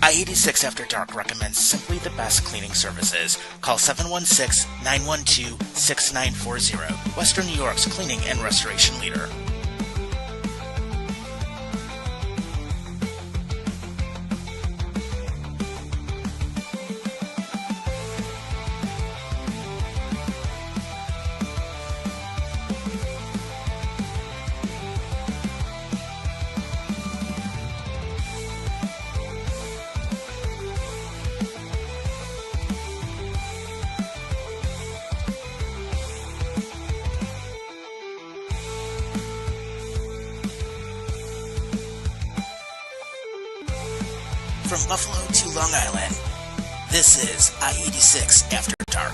I-86 After Dark recommends simply the best cleaning services. Call 716-912-6940. Western New York's cleaning and restoration leader. From Buffalo to Long Island, this is I-86 After Dark.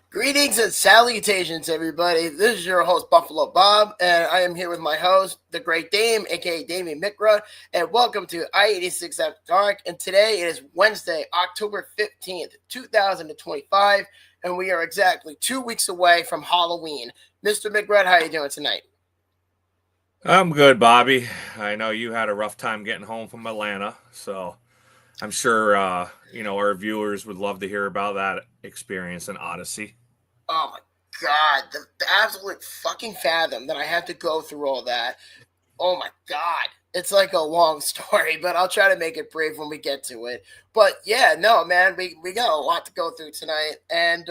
Greetings and salutations, everybody. This is your host, Buffalo Bob, and I am here with my host, the Great Dame, a.k.a. Damien Mikra, and welcome to I-86 After Dark. And today it is Wednesday, October 15th, 2025, and we are exactly 2 weeks away from Halloween. Mr. Mikra, how are you doing tonight? I'm good, Bobby. I know you had a rough time getting home from Atlanta, so I'm sure, our viewers would love to hear about that experience in Odyssey. Oh, my God. The absolute fucking fathom that I had to go through all that. Oh, my God. It's like a long story, but I'll try to make it brief when we get to it. But, yeah, no, man, we got a lot to go through tonight, and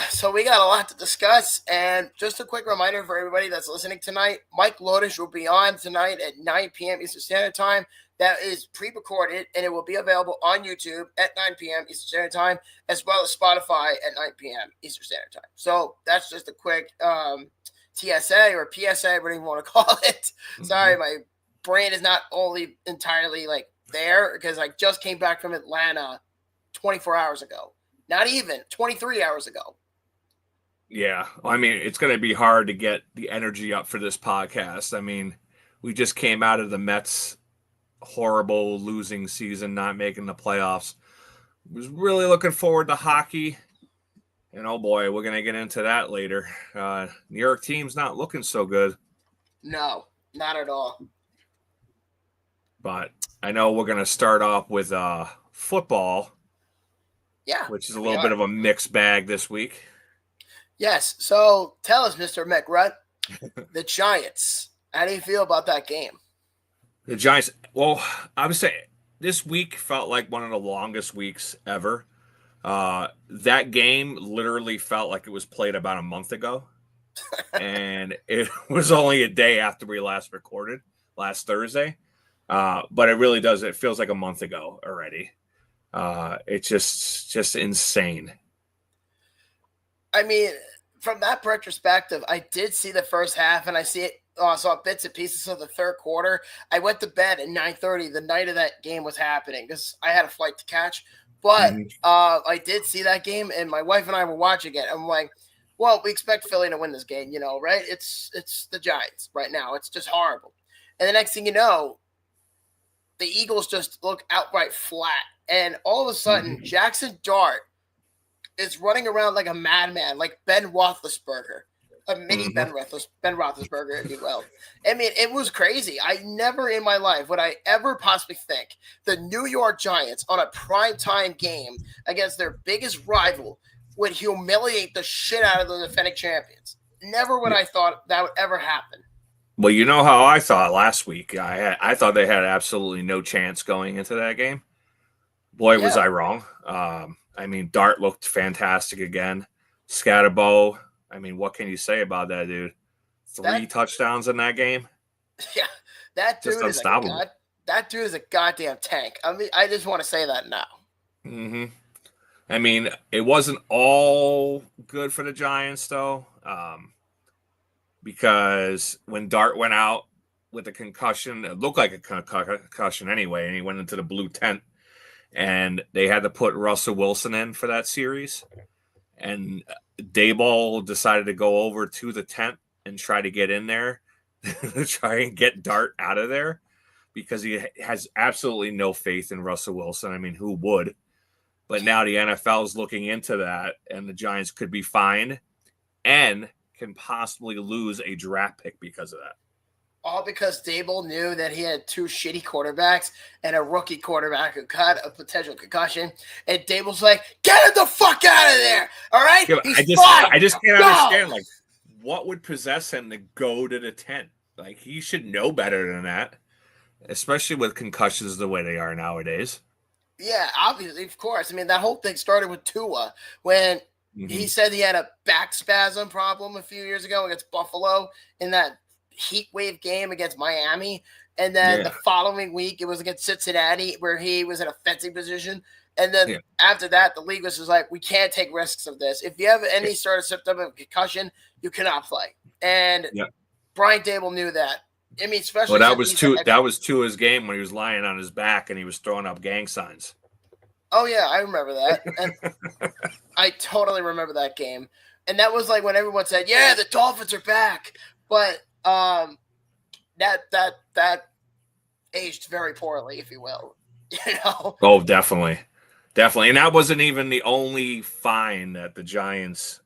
so we got a lot to discuss, and just a quick reminder for everybody that's listening tonight, Mike Lodish will be on tonight at 9 p.m. Eastern Standard Time. That is pre-recorded, and it will be available on YouTube at 9 p.m. Eastern Standard Time, as well as Spotify at 9 p.m. Eastern Standard Time. So that's just a quick TSA or PSA, whatever you want to call it. Sorry, my brain is not only entirely there, because I just came back from Atlanta 24 hours ago. Not even 23 hours ago. Yeah. I mean, it's going to be hard to get the energy up for this podcast. I mean, we just came out of the Mets' horrible losing season, not making the playoffs. Was really looking forward to hockey. And oh boy, we're going to get into that later. New York team's not looking so good. No, not at all. But I know we're going to start off with football. Yeah. Which is a little bit of a mixed bag this week. Yes. So tell us, Mr. McRutt, the Giants. How do you feel about that game? The Giants, well, I would say this week felt like one of the longest weeks ever. That game literally felt like it was played about a month ago. And it was only a day after we last recorded, last Thursday. But it really does. It feels like a month ago already. It's just insane. I mean, from that retrospective, I did see the first half, and I saw bits and pieces of the third quarter. I went to bed at 9:30 the night of that game was happening because I had a flight to catch. But I did see that game, and my wife and I were watching it. I'm like, well, we expect Philly to win this game, right? It's the Giants right now. It's just horrible. And the next thing you know, the Eagles just look outright flat. And all of a sudden, Jackson Dart is running around like a madman, like Ben Roethlisberger, a mini Ben Roethlisberger, if you will. I mean, it was crazy. I never in my life would I ever possibly think the New York Giants on a primetime game against their biggest rival would humiliate the shit out of the defending champions. Never would I thought that would ever happen. Well, you know how I thought last week. I thought they had absolutely no chance going into that game. Boy, was I wrong. I mean, Dart looked fantastic again. Scatterbo, I mean, what can you say about that dude? Three touchdowns in that game? Yeah, that dude just unstoppable. That dude is a goddamn tank. I mean, I just want to say that now. I mean, it wasn't all good for the Giants, though, because when Dart went out with a concussion, it looked like a concussion anyway, and he went into the blue tent. And they had to put Russell Wilson in for that series. And Daboll decided to go over to the tent and try to get in there to try and get Dart out of there because he has absolutely no faith in Russell Wilson. I mean, who would? But now the NFL is looking into that, and the Giants could be fined and can possibly lose a draft pick because of that. all because Dable knew that he had two shitty quarterbacks and a rookie quarterback who got a potential concussion. And Dable's like, get him the fuck out of there. All right? Yeah, I just can't understand, like, what would possess him to go to the tent? Like, he should know better than that, especially with concussions the way they are nowadays. Yeah, obviously, of course. I mean, that whole thing started with Tua when he said he had a back spasm problem a few years ago against Buffalo in that heat wave game against Miami. And then the following week, it was against Cincinnati where he was in a fencing position. And then after that, the league was just like, we can't take risks of this. If you have any sort of symptom of concussion, you cannot play. And Brian Dable knew that. I mean, especially that was Tua's game when he was lying on his back and he was throwing up gang signs. Oh yeah, I remember that. And I totally remember that game. And that was like when everyone said, "Yeah, the Dolphins are back." But that aged very poorly, if you will. You know? Oh, definitely. And that wasn't even the only fine that the Giants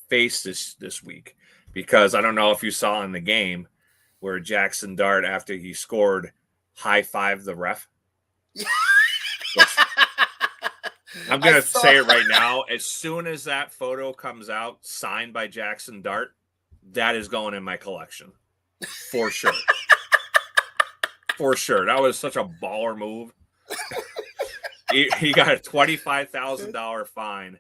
faced this week, because I don't know if you saw in the game where Jackson Dart, after he scored, high-fived the ref. I'm going to say it right now. As soon as that photo comes out, signed by Jackson Dart, that is going in my collection. For sure. For sure. That was such a baller move. He got a $25,000 fine,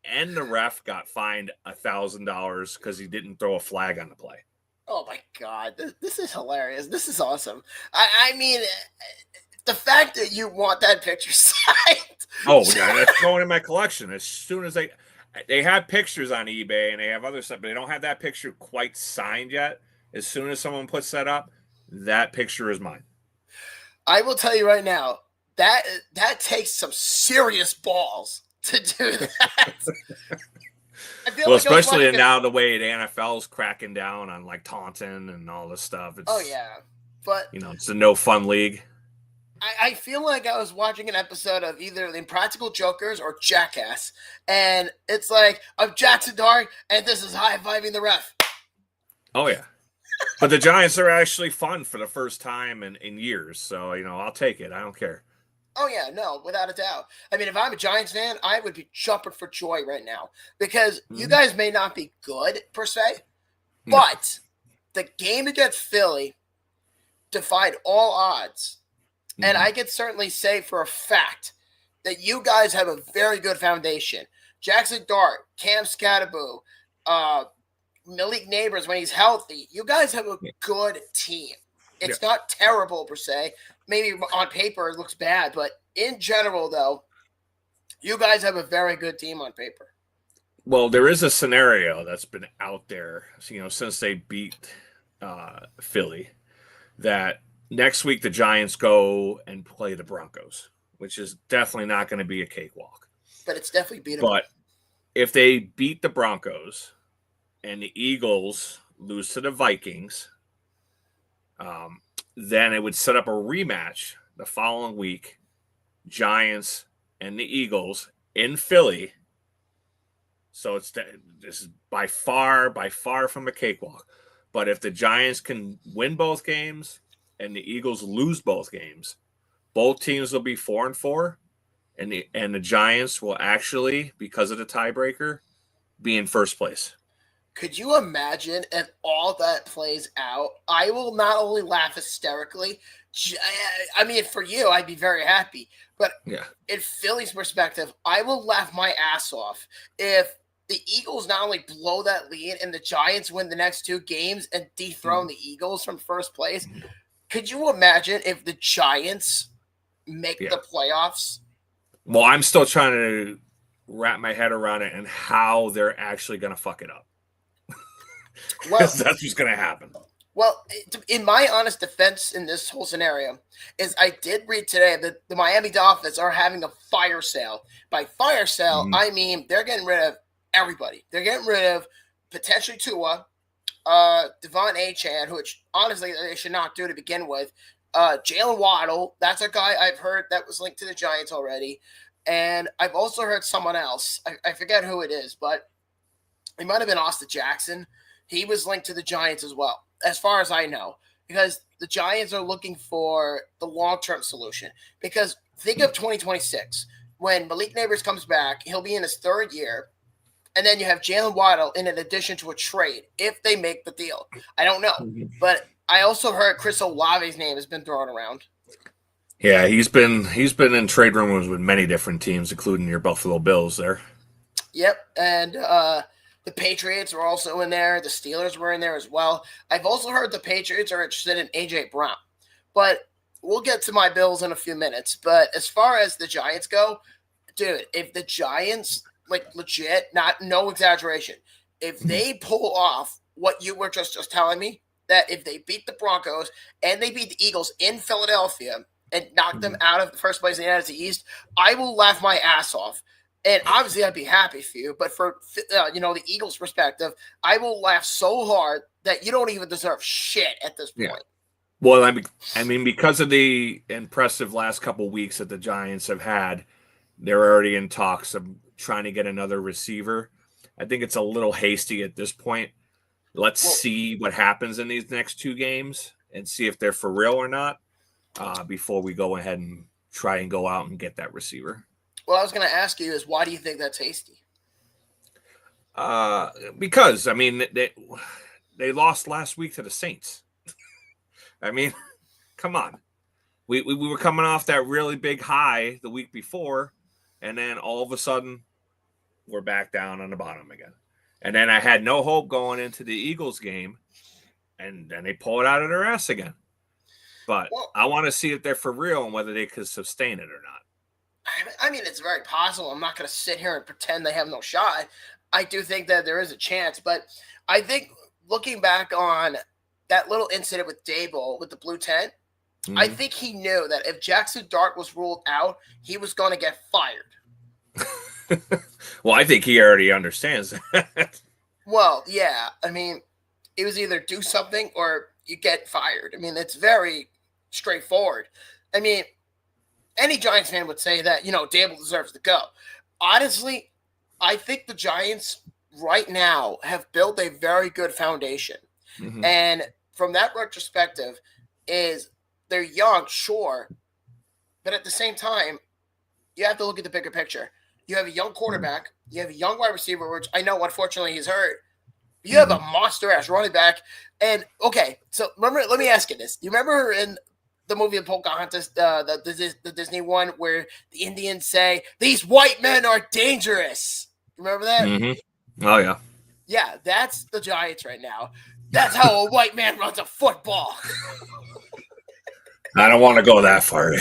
and the ref got fined $1,000 because he didn't throw a flag on the play. Oh, my God. This is hilarious. This is awesome. I mean, the fact that you want that picture signed. Oh, yeah, that's going in my collection. As soon as they have pictures on eBay and they have other stuff, but they don't have that picture quite signed yet. As soon as someone puts that up, that picture is mine. I will tell you right now, that takes some serious balls to do that. Well, especially now the way the NFL is cracking down on like taunting and all this stuff. It's, but it's a no fun league. I feel like I was watching an episode of either The Impractical Jokers or Jackass, and it's like, I'm Jackson Dart, and this is high-fiving the ref. Oh, yeah. But the Giants are actually fun for the first time in years, so, I'll take it. I don't care. Oh, yeah, no, without a doubt. I mean, if I'm a Giants fan, I would be jumping for joy right now, because you guys may not be good, per se, but the game against Philly defied all odds. And I can certainly say for a fact that you guys have a very good foundation. Jackson Dart, Cam Scatteraboo, Malik Neighbors when he's healthy. You guys have a good team. It's not terrible per se. Maybe on paper it looks bad, but in general, though, you guys have a very good team on paper. Well, there is a scenario that's been out there, since they beat Philly, that next week the Giants go and play the Broncos, which is definitely not going to be a cakewalk. But it's definitely beatable. But if they beat the Broncos and the Eagles lose to the Vikings, then it would set up a rematch the following week, Giants and the Eagles in Philly. So this is by far from a cakewalk. But if the Giants can win both games and the Eagles lose both games, both teams will be 4-4, and the Giants will actually, because of the tiebreaker, be in first place. Could you imagine if all that plays out? I will not only laugh hysterically. I mean, for you, I'd be very happy. But in Philly's perspective, I will laugh my ass off if the Eagles not only blow that lead and the Giants win the next two games and dethrone the Eagles from first place. Could you imagine if the Giants make the playoffs? Well, I'm still trying to wrap my head around it and how they're actually going to fuck it up. Well, that's what's going to happen. Well, in my honest defense in this whole scenario is I did read today that the Miami Dolphins are having a fire sale. By fire sale, I mean they're getting rid of everybody. They're getting rid of potentially Tua, Devon Achane, which honestly they should not do to begin with. Jalen Waddle, that's a guy I've heard that was linked to the Giants already. And I've also heard someone else. I forget who it is, but it might have been Austin Jackson. He was linked to the Giants as well, as far as I know. because the Giants are looking for the long-term solution. Because think of 2026. When Malik Neighbors comes back, he'll be in his third year. And then you have Jalen Waddle in addition to a trade if they make the deal. I don't know. But I also heard Chris Olave's name has been thrown around. Yeah, he's been in trade rumors with many different teams, including your Buffalo Bills there. Yep. And the Patriots were also in there. The Steelers were in there as well. I've also heard the Patriots are interested in A.J. Brown. But we'll get to my Bills in a few minutes. But as far as the Giants go, dude, if the Giants – like legit, no exaggeration. If they pull off what you were just telling me, that if they beat the Broncos and they beat the Eagles in Philadelphia and knock them out of the first place in the NFC East, I will laugh my ass off. And obviously, I'd be happy for you. But for the Eagles' perspective, I will laugh so hard that you don't even deserve shit at this point. Yeah. Well, I mean, because of the impressive last couple weeks that the Giants have had, they're already in talks of trying to get another receiver. I think it's a little hasty at this point. Let's see what happens in these next two games and see if they're for real or not before we go ahead and try and go out and get that receiver. Well, I was going to ask you is why do you think that's hasty? Because, I mean, they lost last week to the Saints. I mean, come on. We were coming off that really big high the week before, and then all of a sudden, we're back down on the bottom again. And then I had no hope going into the Eagles game, and then they pull it out of their ass again. But I want to see if they're for real and whether they could sustain it or not. I mean, it's very possible. I'm not going to sit here and pretend they have no shot. I do think that there is a chance. But I think looking back on that little incident with Dable with the blue tent, I think he knew that if Jackson Dart was ruled out, he was going to get fired. Well, I think he already understands that. Well, yeah. I mean, it was either do something or you get fired. I mean, it's very straightforward. I mean, any Giants fan would say that, Dable deserves to go. Honestly, I think the Giants right now have built a very good foundation. Mm-hmm. And from that retrospective is they're young, sure, but at the same time, you have to look at the bigger picture. You have a young quarterback. You have a young wide receiver, which I know, unfortunately, he's hurt. You have a monster-ass running back. And, okay, so remember, let me ask you this. Do you remember in the movie of Pocahontas, the Disney one, where the Indians say, these white men are dangerous? You remember that? Mm-hmm. Oh, yeah. Yeah, that's the Giants right now. That's how a white man runs a football. I don't want to go that far.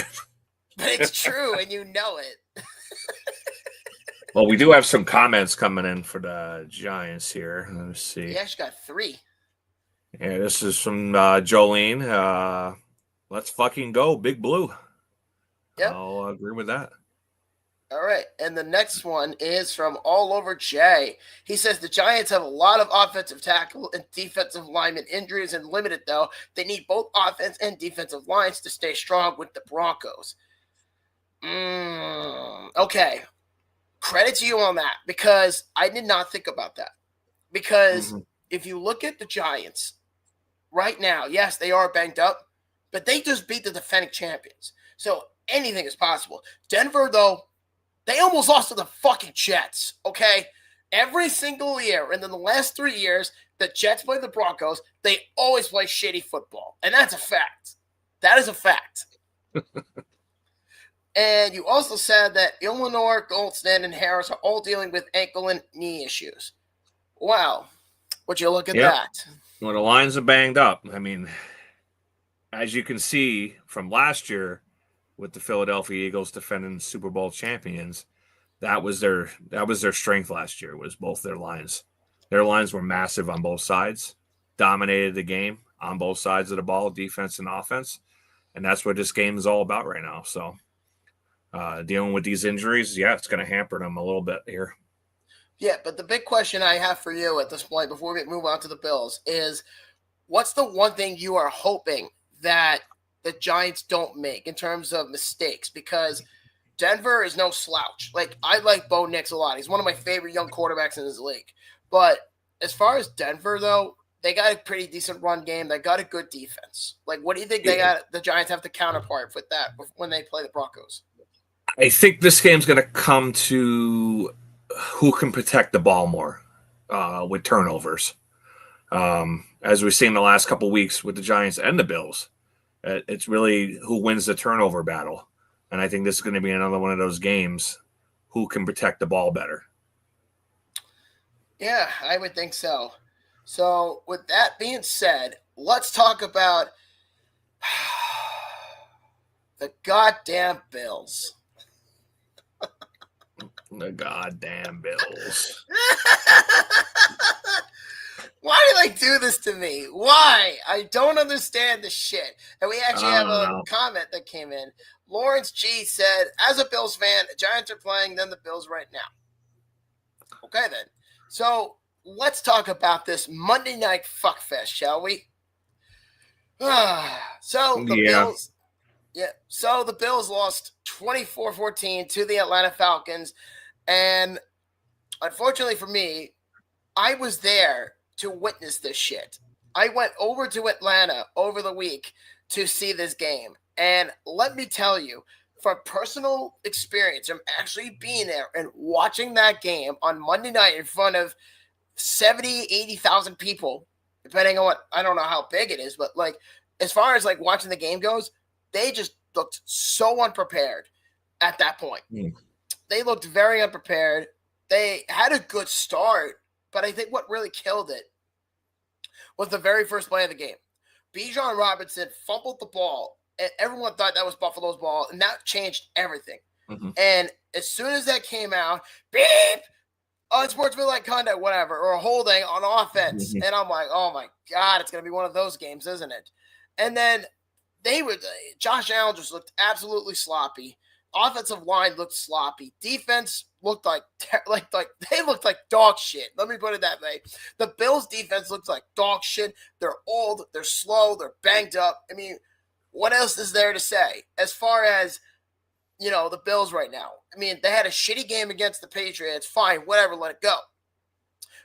But it's true, and you know it. Well, we do have some comments coming in for the Giants here. Let's see. He actually got 3. Yeah, this is from Jolene. Let's fucking go, Big Blue. Yep. I'll agree with that. All right, and the next one is from All Over Jay. He says the Giants have a lot of offensive tackle and defensive lineman injuries and limited, though. They need both offense and defensive lines to stay strong with the Broncos. Okay. Credit to you on that, because I did not think about that. Because if you look at the Giants right now, yes, they are banged up, but they just beat the defending champions. So anything is possible. Denver, though, they almost lost to the fucking Jets, okay? Every single year, and then the last 3 years, the Jets play the Broncos, they always play shitty football. And that's a fact. That is a fact. And you also said that Illinois, Goldston, and Harris are all dealing with ankle and knee issues. Wow. Would you look at that? Well, the lines are banged up. I mean, as you can see from last year with the Philadelphia Eagles defending Super Bowl champions, that was their strength last year, was both their lines. Their lines were massive on both sides, dominated the game on both sides of the ball, defense and offense. And that's what this game is all about right now. So, dealing with these injuries, it's going to hamper them a little bit here. Yeah, but the big question I have for you at this point, before we move on to the Bills, is what's the one thing you are hoping that the Giants don't make in terms of mistakes? Because Denver is no slouch. Like, I like Bo Nix a lot. He's one of my favorite young quarterbacks in this league. But as far as Denver, though, they got a pretty decent run game. They got a good defense. Like, what do you think the Giants have to counterpart with that when they play the Broncos? I think this game's going to come to who can protect the ball more with turnovers. As we've seen the last couple of weeks with the Giants and the Bills, it's really who wins the turnover battle. And I think this is going to be another one of those games, who can protect the ball better. Yeah, I would think so. So with that being said, let's talk about the goddamn Bills. The goddamn Bills. Why do they do this to me? Why? I don't understand this shit. And we actually have a comment that came in. Lawrence G said, as a Bills fan, the Giants are playing them the Bills right now. Okay, then. So let's talk about this Monday night fuckfest, shall we? So the Bills lost 24-14 to the Atlanta Falcons. And unfortunately for me, I was there to witness this shit. I went over to Atlanta over the week to see this game. And let me tell you, from personal experience, I'm actually being there and watching that game on Monday night in front of 70, 80,000 people, depending on what, I don't know how big it is, but like, as far as like watching the game goes, they just looked so unprepared at that point. They looked very unprepared. They had a good start, but I think what really killed it was the very first play of the game. Bijan Robinson fumbled the ball, and everyone thought that was Buffalo's ball, and that changed everything. And as soon as that came out, beep, unsportsmanlike conduct, whatever, or a holding on offense. And I'm like, oh my God, it's going to be one of those games, isn't it? And then Josh Allen just looked absolutely sloppy. Offensive line looked sloppy. Defense looked like they looked like dog shit. Let me put it that way. The Bills' defense looks like dog shit. They're old. They're slow. They're banged up. I mean, what else is there to say as far as, you know, the Bills right now? I mean, they had a shitty game against the Patriots. Fine, whatever, let it go.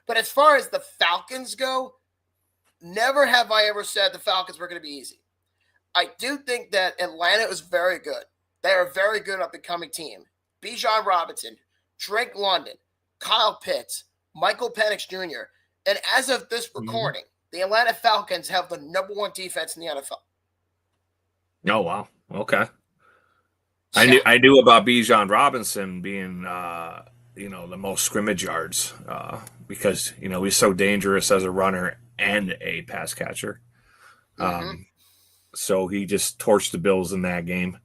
But as far as the Falcons go, never have I ever said the Falcons were going to be easy. I do think that Atlanta is very good. They are a very good up-and-coming team. Bijan Robinson, Drake London, Kyle Pitts, Michael Penix Jr., and as of this recording, the Atlanta Falcons have the number one defense in the NFL. Oh, wow. Okay. I knew about Bijan Robinson being, the most scrimmage yards because, he's so dangerous as a runner and a pass catcher. So he just torched the Bills in that game.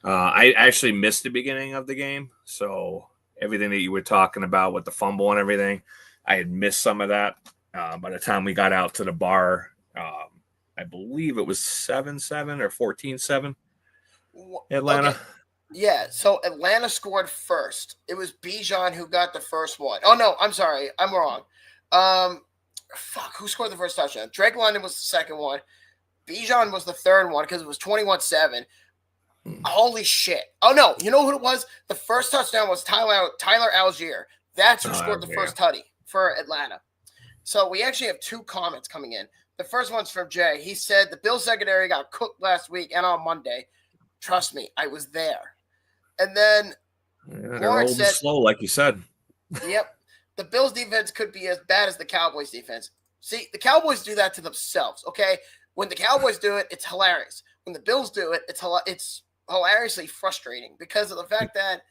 I actually missed the beginning of the game. So everything that you were talking about with the fumble and everything, I had missed some of that. By the time we got out to the bar, I believe it was 7-7 or 14-7. Atlanta. Okay. Yeah, so Atlanta scored first. It was Bijan who got the first one. Oh, no, I'm sorry. I'm wrong. Who scored the first touchdown? Drake London was the second one. Bijan was the third one because it was 21-7. Holy shit. Oh, no. You know who it was? The first touchdown was Tyler Algier. That's who scored the first tutty for Atlanta. So we actually have two comments coming in. The first one's from Jay. He said the Bills secondary got cooked last week and on Monday. Trust me, I was there. And then they're old and slow, like you said. Yep. The Bills defense could be as bad as the Cowboys defense. See, the Cowboys do that to themselves, okay? When the Cowboys do it, it's hilarious. When the Bills do it, it's hilariously frustrating because of the fact that,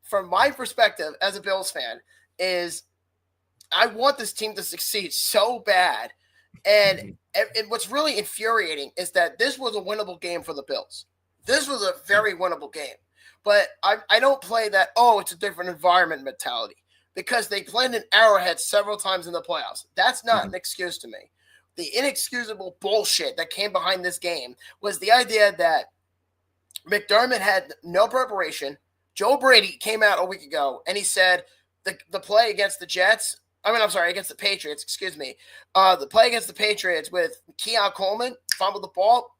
from my perspective as a Bills fan, is I want this team to succeed so bad. And what's really infuriating is that this was a winnable game for the Bills. This was a very winnable game. But I don't play that, it's a different environment mentality because they played in Arrowhead several times in the playoffs. That's not an excuse to me. The inexcusable bullshit that came behind this game was the idea that McDermott had no preparation. Joe Brady came out a week ago and he said the play against the against the Patriots, the play against the Patriots with Keon Coleman fumbled the ball,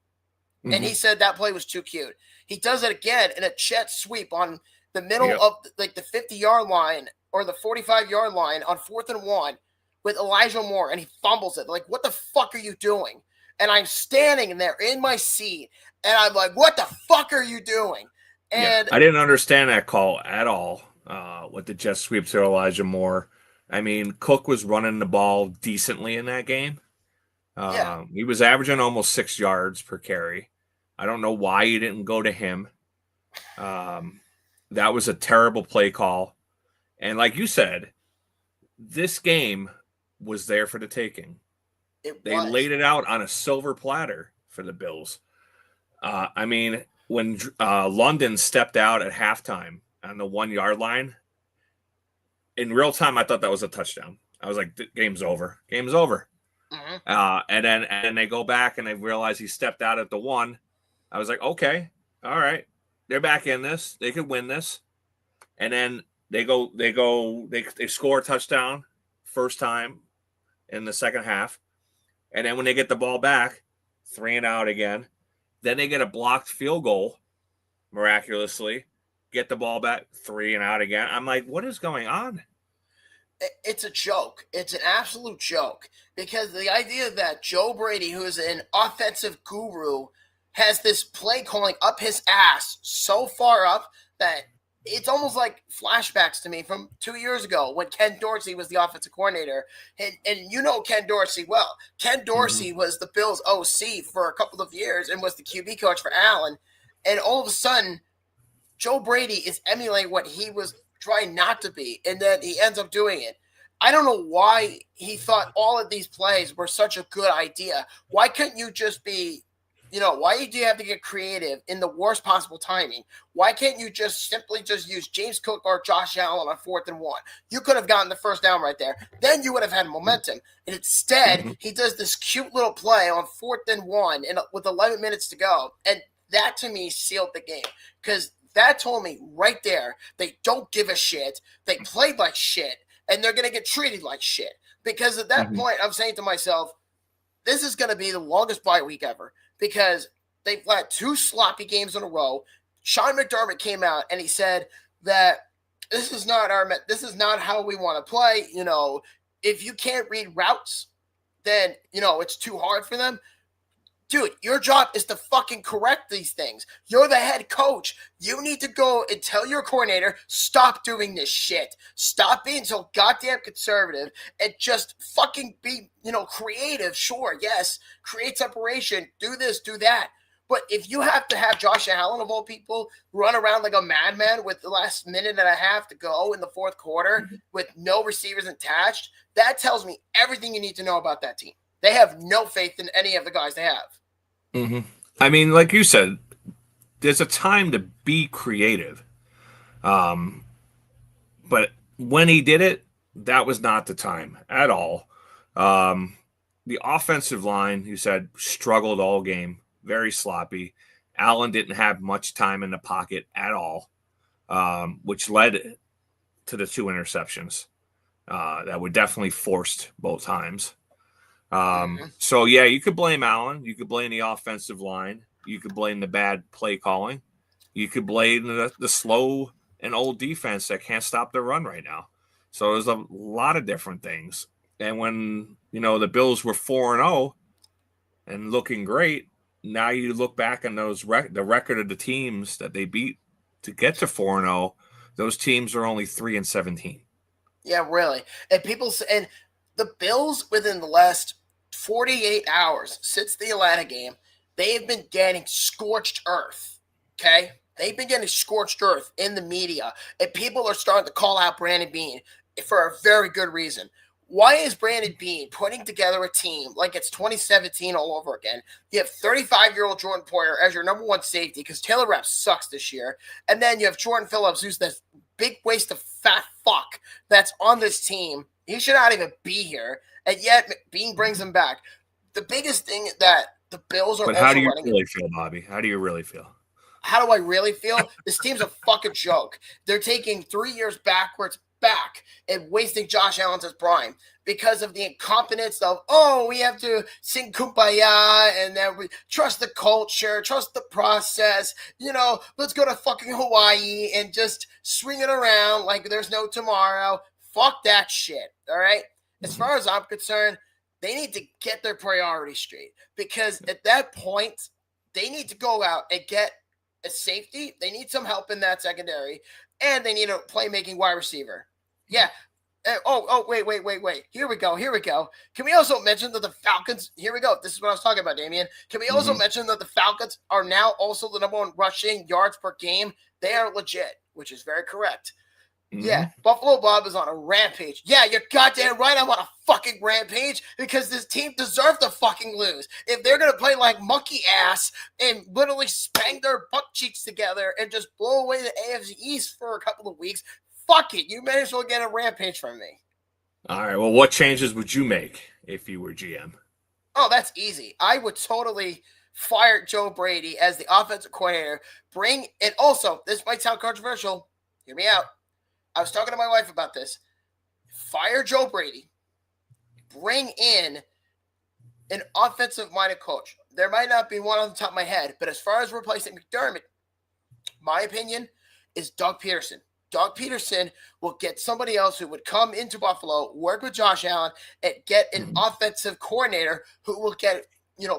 and he said that play was too cute. He does it again in a jet sweep on the middle of the 50-yard line or the 45-yard line on 4th and 1 with Elijah Moore and he fumbles it. Like, what the fuck are you doing? And I'm standing there in my seat and I'm like, what the fuck are you doing? And I didn't understand that call at all with the jet sweep to Elijah Moore. I mean, Cook was running the ball decently in that game. He was averaging almost 6 yards per carry. I don't know why you didn't go to him. That was a terrible play call. And like you said, this game was there for the taking. They laid it out on a silver platter for the Bills. I mean, when London stepped out at halftime on the 1 yard line, in real time, I thought that was a touchdown. I was like, game's over. Game's over. Mm-hmm. And then they go back and they realize he stepped out at the 1. I was like, okay, all right. They're back in this. They could win this. And then they score a touchdown first time in the second half. And then when they get the ball back, 3 and out again. Then they get a blocked field goal, miraculously. Get the ball back, 3 and out again. I'm like, what is going on? It's a joke. It's an absolute joke. Because the idea that Joe Brady, who is an offensive guru, has this play calling up his ass so far up that it's almost like flashbacks to me from 2 years ago when Ken Dorsey was the offensive coordinator. And you know Ken Dorsey well. Ken Dorsey was the Bills' OC for a couple of years and was the QB coach for Allen. And all of a sudden, Joe Brady is emulating what he was trying not to be, and then he ends up doing it. I don't know why he thought all of these plays were such a good idea. Why couldn't you just be, why do you have to get creative in the worst possible timing? Why can't you just simply use James Cook or Josh Allen on 4th and 1? You could have gotten the first down right there. Then you would have had momentum. And instead, he does this cute little play on 4th and 1 with 11 minutes to go. And that, to me, sealed the game. Because that told me right there, they don't give a shit. They played like shit, and they're going to get treated like shit. Because at that point, I'm saying to myself, this is going to be the longest bye week ever because they've had 2 sloppy games in a row. Sean McDermott came out and he said that this is not how we want to play. If you can't read routes, then, it's too hard for them. Dude, your job is to fucking correct these things. You're the head coach. You need to go and tell your coordinator, stop doing this shit. Stop being so goddamn conservative and just fucking be, creative. Sure, yes, create separation, do this, do that. But if you have to have Josh Allen, of all people, run around like a madman with the last minute and a half to go in the fourth quarter with no receivers attached, that tells me everything you need to know about that team. They have no faith in any of the guys they have. I mean, like you said, there's a time to be creative. But when he did it, that was not the time at all. The offensive line, you said, struggled all game. Very sloppy. Allen didn't have much time in the pocket at all, which led to the 2 interceptions that were definitely forced both times. So, yeah, you could blame Allen. You could blame the offensive line. You could blame the bad play calling. You could blame the slow and old defense that can't stop the run right now. So there's a lot of different things. And when, the Bills were 4-0 and looking great, now you look back on the record of the teams that they beat to get to 4-0, those teams are only 3-17. Yeah, really. And the Bills within the last 48 hours since the Atlanta game, they have been getting scorched earth, okay? They've been getting scorched earth in the media, and people are starting to call out Brandon Beane for a very good reason. Why is Brandon Beane putting together a team like it's 2017 all over again? You have 35-year-old Jordan Poyer as your number 1 safety because Taylor Rapp sucks this year. And then you have Jordan Phillips, who's this big waste of fat fuck that's on this team. He should not even be here. And yet Beane brings him back. The biggest thing that the Bills are But how do you really feel, Bobby? How do you really feel? How do I really feel? This team's a fucking joke. They're taking 3 years backwards back and wasting Josh Allen's prime because of the incompetence of, we have to sing Kumbaya and then we trust the culture, trust the process, let's go to fucking Hawaii and just swing it around like there's no tomorrow. Fuck that shit, all right? As far as I'm concerned, they need to get their priorities straight, because at that point, they need to go out and get a safety. They need some help in that secondary, and they need a playmaking wide receiver. Yeah. Wait. Here we go. Can we also mention that the Falcons, here we go. This is what I was talking about, Damian. Can we also mention that the Falcons are now also the number one rushing yards per game? They are legit, which is very correct. Yeah, Buffalo Bob is on a rampage. Yeah, you're goddamn right. I'm on a fucking rampage because this team deserves to fucking lose. If they're going to play like monkey ass and literally spank their butt cheeks together and just blow away the AFC East for a couple of weeks, fuck it. You may as well get a rampage from me. All right, well, what changes would you make if you were GM? Oh, that's easy. I would totally fire Joe Brady as the offensive coordinator. And also, this might sound controversial. Hear me out. I was talking to my wife about this. Fire Joe Brady. Bring in an offensive-minded coach. There might not be one on the top of my head, but as far as replacing McDermott, my opinion is Doug Peterson. Doug Peterson will get somebody else who would come into Buffalo, work with Josh Allen, and get an offensive coordinator who will get,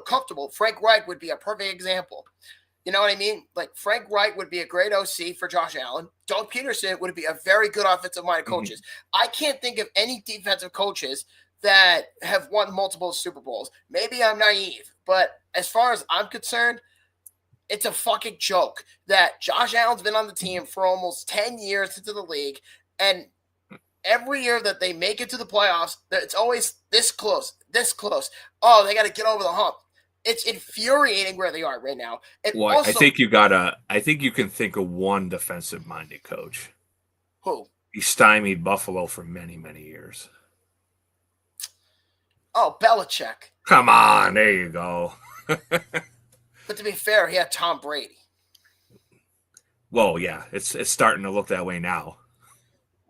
comfortable. Frank Reich would be a perfect example. You know what I mean? Like, Frank Reich would be a great OC for Josh Allen. Doug Peterson would be a very good offensive-minded coaches. I can't think of any defensive coaches that have won multiple Super Bowls. Maybe I'm naive, but as far as I'm concerned, it's a fucking joke that Josh Allen's been on the team for almost 10 years into the league, and every year that they make it to the playoffs, it's always this close. Oh, they got to get over the hump. It's infuriating where they are right now. And well, also, I think you can think of one defensive-minded coach. Who? He stymied Buffalo for many, many years. Oh, Belichick. Come on, there you go. But to be fair, he had Tom Brady. Well, yeah, it's starting to look that way now.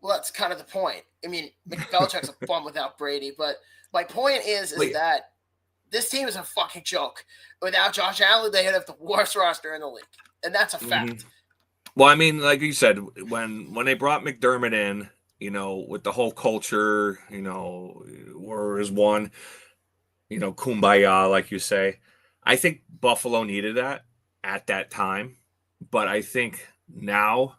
Well, that's kind of the point. I mean, Belichick's a bum without Brady, but my point is that this team is a fucking joke. Without Josh Allen, they have the worst roster in the league, and that's a fact. Well, I mean, like you said, when they brought McDermott in, with the whole culture, war is one, kumbaya, like you say. I think Buffalo needed that at that time, but I think now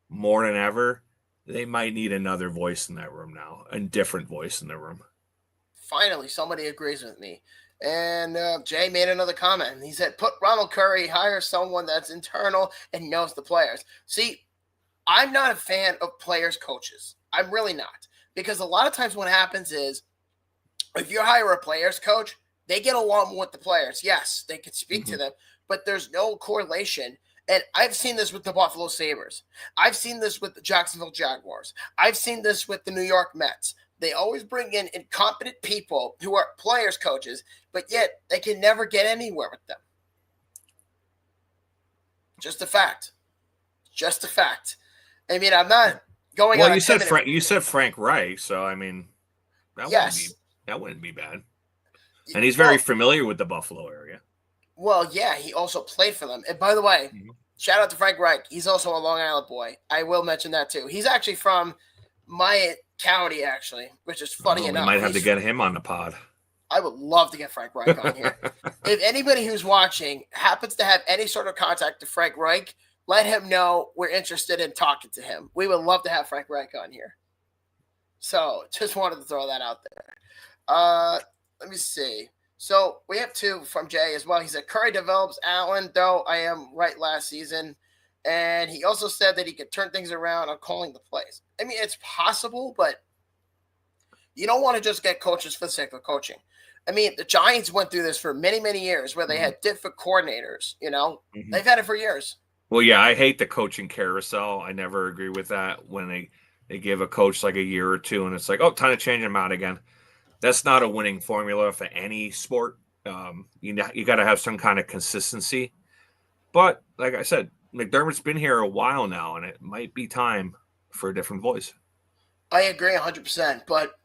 more than ever, they might need another voice in that room now, a different voice in the room. Finally, somebody agrees with me. And Jay made another comment. He said, put Ronald Curry, hire someone that's internal and knows the players. See, I'm not a fan of players' coaches. I'm really not. Because a lot of times what happens is if you hire a players' coach, they get along with the players. Yes, they can speak to them, but there's no correlation. And I've seen this with the Buffalo Sabres. I've seen this with the Jacksonville Jaguars. I've seen this with the New York Mets. They always bring in incompetent people who are players' coaches, but yet they can never get anywhere with them. Just a fact. I mean, I'm not going on. Well, you said Frank Reich, so I mean, that wouldn't be bad. And he's very familiar with the Buffalo area. Well, yeah, he also played for them. And by the way, shout out to Frank Reich. He's also a Long Island boy. I will mention that too. He's actually from my county, actually, which is funny enough. We might have to get him on the pod. I would love to get Frank Reich on here. If anybody who's watching happens to have any sort of contact to Frank Reich, let him know we're interested in talking to him. We would love to have Frank Reich on here. So just wanted to throw that out there. Let me see. So we have two from Jay as well. He said, Curry develops Allen, though I am right last season. And he also said that he could turn things around on calling the plays. I mean, it's possible, but you don't want to just get coaches for the sake of coaching. I mean, the Giants went through this for many, many years where they had different coordinators, They've had it for years. Well, yeah, I hate the coaching carousel. I never agree with that when they give a coach like a year or two and it's like, oh, time to change him out again. That's not a winning formula for any sport. You got to have some kind of consistency. But like I said, McDermott's been here a while now, and it might be time for a different voice. I agree 100%. But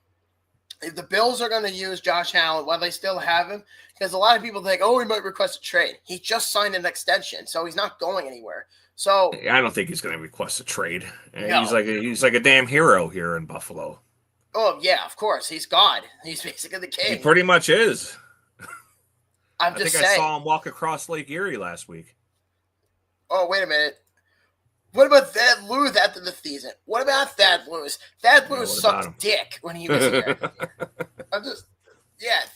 if the Bills are going to use Josh Allen while they still have him, because a lot of people think, oh, he might request a trade. He just signed an extension, so he's not going anywhere. So I don't think he's going to request a trade. No. He's like a damn hero here in Buffalo. Oh yeah, of course. He's God. He's basically the He king. pretty much is. I'm I just think I saying. saw him walk across Lake Erie last week. Oh, wait a minute. What about Thad Lewis after the season? What about Thad Lewis? Thad Yeah, Lewis what about him? sucked dick when he was here.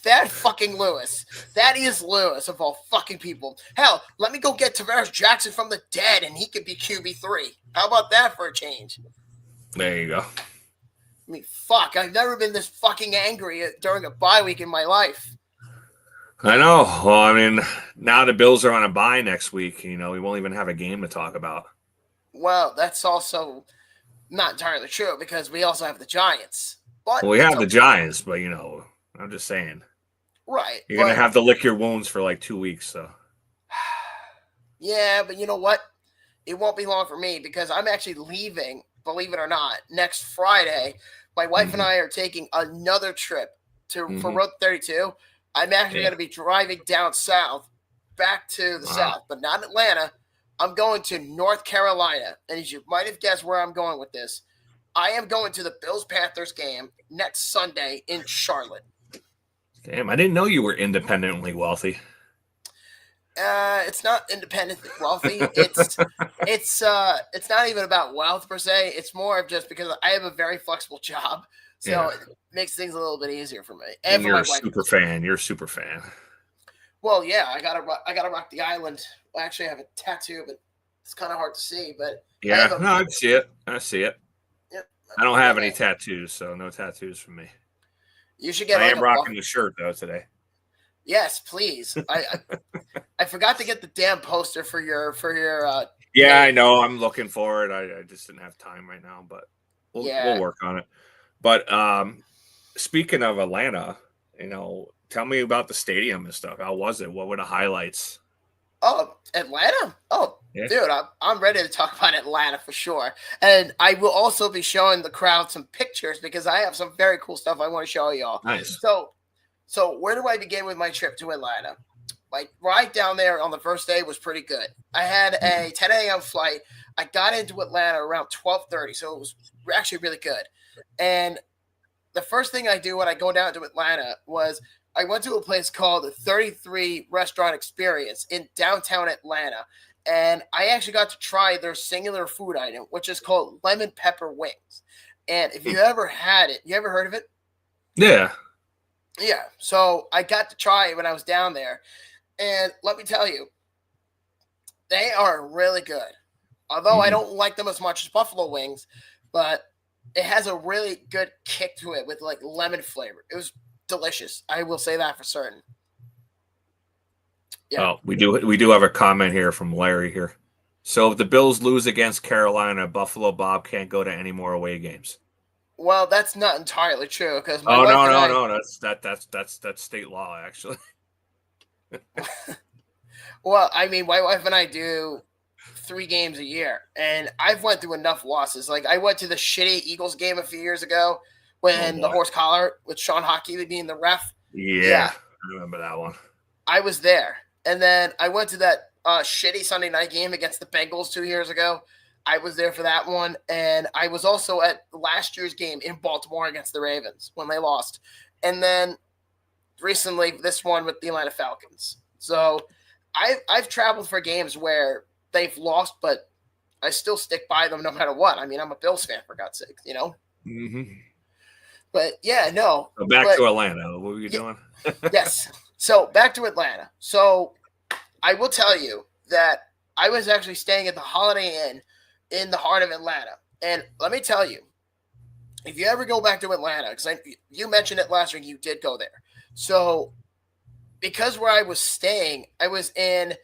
Thad fucking Lewis. That is Lewis of all fucking people. Hell, let me go get Tavares Jackson from the dead and he could be QB3. How about that for a change? There you go. I mean, fuck, I've never been this fucking angry during a bye week in my life. I know. Well, I mean, now the Bills are on a bye next week. We won't even have a game to talk about. Well, that's also not entirely true because we also have the Giants. But Well, we have the Giants, but, I'm just saying. Right. You're going to have to lick your wounds for like 2 weeks, so. Yeah, but you know what? It won't be long for me because I'm actually leaving, believe it or not, next Friday. My wife and I are taking another trip for Road 32. I'm actually going to be driving down south, back to the south, but not Atlanta. I'm going to North Carolina. And as you might have guessed where I'm going with this, I am going to the Bills-Panthers game next Sunday in Charlotte. Damn, I didn't know you were independently wealthy. It's not independently wealthy. It's not even about wealth per se. It's more of just because I have a very flexible job, so it makes things a little bit easier for me. And you're a super fan. You're a super fan. Well, yeah, I gotta rock the island. Well, actually, I have a tattoo, but it's kind of hard to see. But yeah, I see it. Yep. I don't have any tattoos, so no tattoos for me. You should get. I am rocking the shirt though today. Yes, please. I forgot to get the damn poster for your. Yeah, I know. I'm looking for it. I just didn't have time right now, but we'll work on it. But speaking of Atlanta, tell me about the stadium and stuff. How was it? What were the highlights? Oh, Atlanta? Oh, yeah. Dude, I'm ready to talk about Atlanta for sure. And I will also be showing the crowd some pictures because I have some very cool stuff I want to show y'all. Nice. So where do I begin with my trip to Atlanta? My ride down there on the first day was pretty good. I had a 10 a.m. flight. I got into Atlanta around 12:30, so it was actually really good. And the first thing I do when I go down to Atlanta was I went to a place called the 33 Restaurant Experience in downtown Atlanta. And I actually got to try their singular food item, which is called lemon pepper wings. And if you ever had it, you ever heard of it? Yeah. Yeah. So I got to try it when I was down there. And let me tell you, they are really good. Although I don't like them as much as buffalo wings, but it has a really good kick to it with like lemon flavor. It was delicious. I will say that for certain. Yeah. Oh, we do have a comment here from Larry here. So if the Bills lose against Carolina, Buffalo Bob can't go to any more away games. Well, that's not entirely true because no, that's state law actually. Well, I mean, my wife and I do 3 games a year, and I've went through enough losses. Like I went to the shitty Eagles game a few years ago when the horse collar with Sean Hockey being the ref. Yeah, I remember that one. I was there, and then I went to that shitty Sunday night game against the Bengals 2 years ago. I was there for that one, and I was also at last year's game in Baltimore against the Ravens when they lost, and then recently this one with the Atlanta Falcons. So I've traveled for games where they've lost, but I still stick by them no matter what. I mean, I'm a Bills fan for God's sake, But yeah, no. So back to Atlanta. What were you doing? Yes. So back to Atlanta. So I will tell you that I was actually staying at the Holiday Inn in the heart of Atlanta. And let me tell you, if you ever go back to Atlanta, because you mentioned it last week, you did go there. So because where I was staying, I was in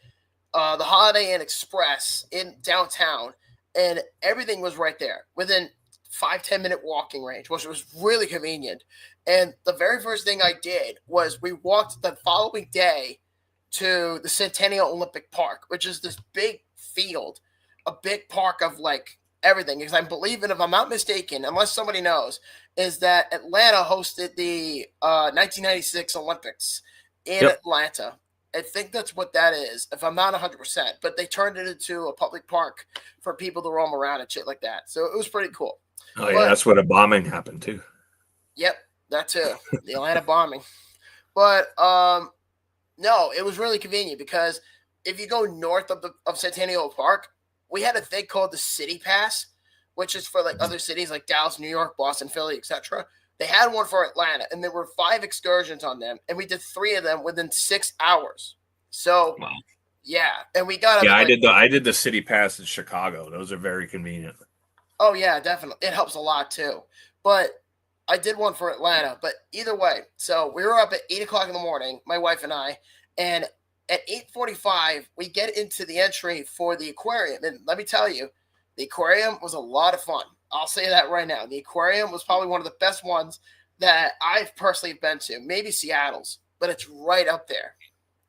the Holiday Inn Express in downtown, and everything was right there within 5-10 minute walking range, which was really convenient. And the very first thing I did was we walked the following day to the Centennial Olympic Park, which is this big field, a big park of like everything. Because I believe, and if I'm not mistaken, unless somebody knows, is that Atlanta hosted the 1996 Olympics in Atlanta. I think that's what that is, if I'm not 100%. But they turned it into a public park for people to roam around and shit like that. So it was pretty cool. Oh, yeah, that's where the bombing happened, too. Yep, that too. The Atlanta bombing. But no, it was really convenient because if you go north of Centennial Park, we had a thing called the City Pass, which is for like other cities like Dallas, New York, Boston, Philly, etc. They had one for Atlanta, and there were 5 excursions on them, and we did 3 of them within 6 hours. So, Wow. yeah, and we got up. Yeah, I did the City Pass in Chicago. Those are very convenient. Oh yeah, definitely. It helps a lot too. But I did one for Atlanta. But either way, so we were up at 8:00 in the morning, my wife and I, and at 8:45 we get into the entry for the aquarium. And let me tell you, the aquarium was a lot of fun. I'll say that right now. The aquarium was probably one of the best ones that I've personally been to. Maybe Seattle's, but it's right up there.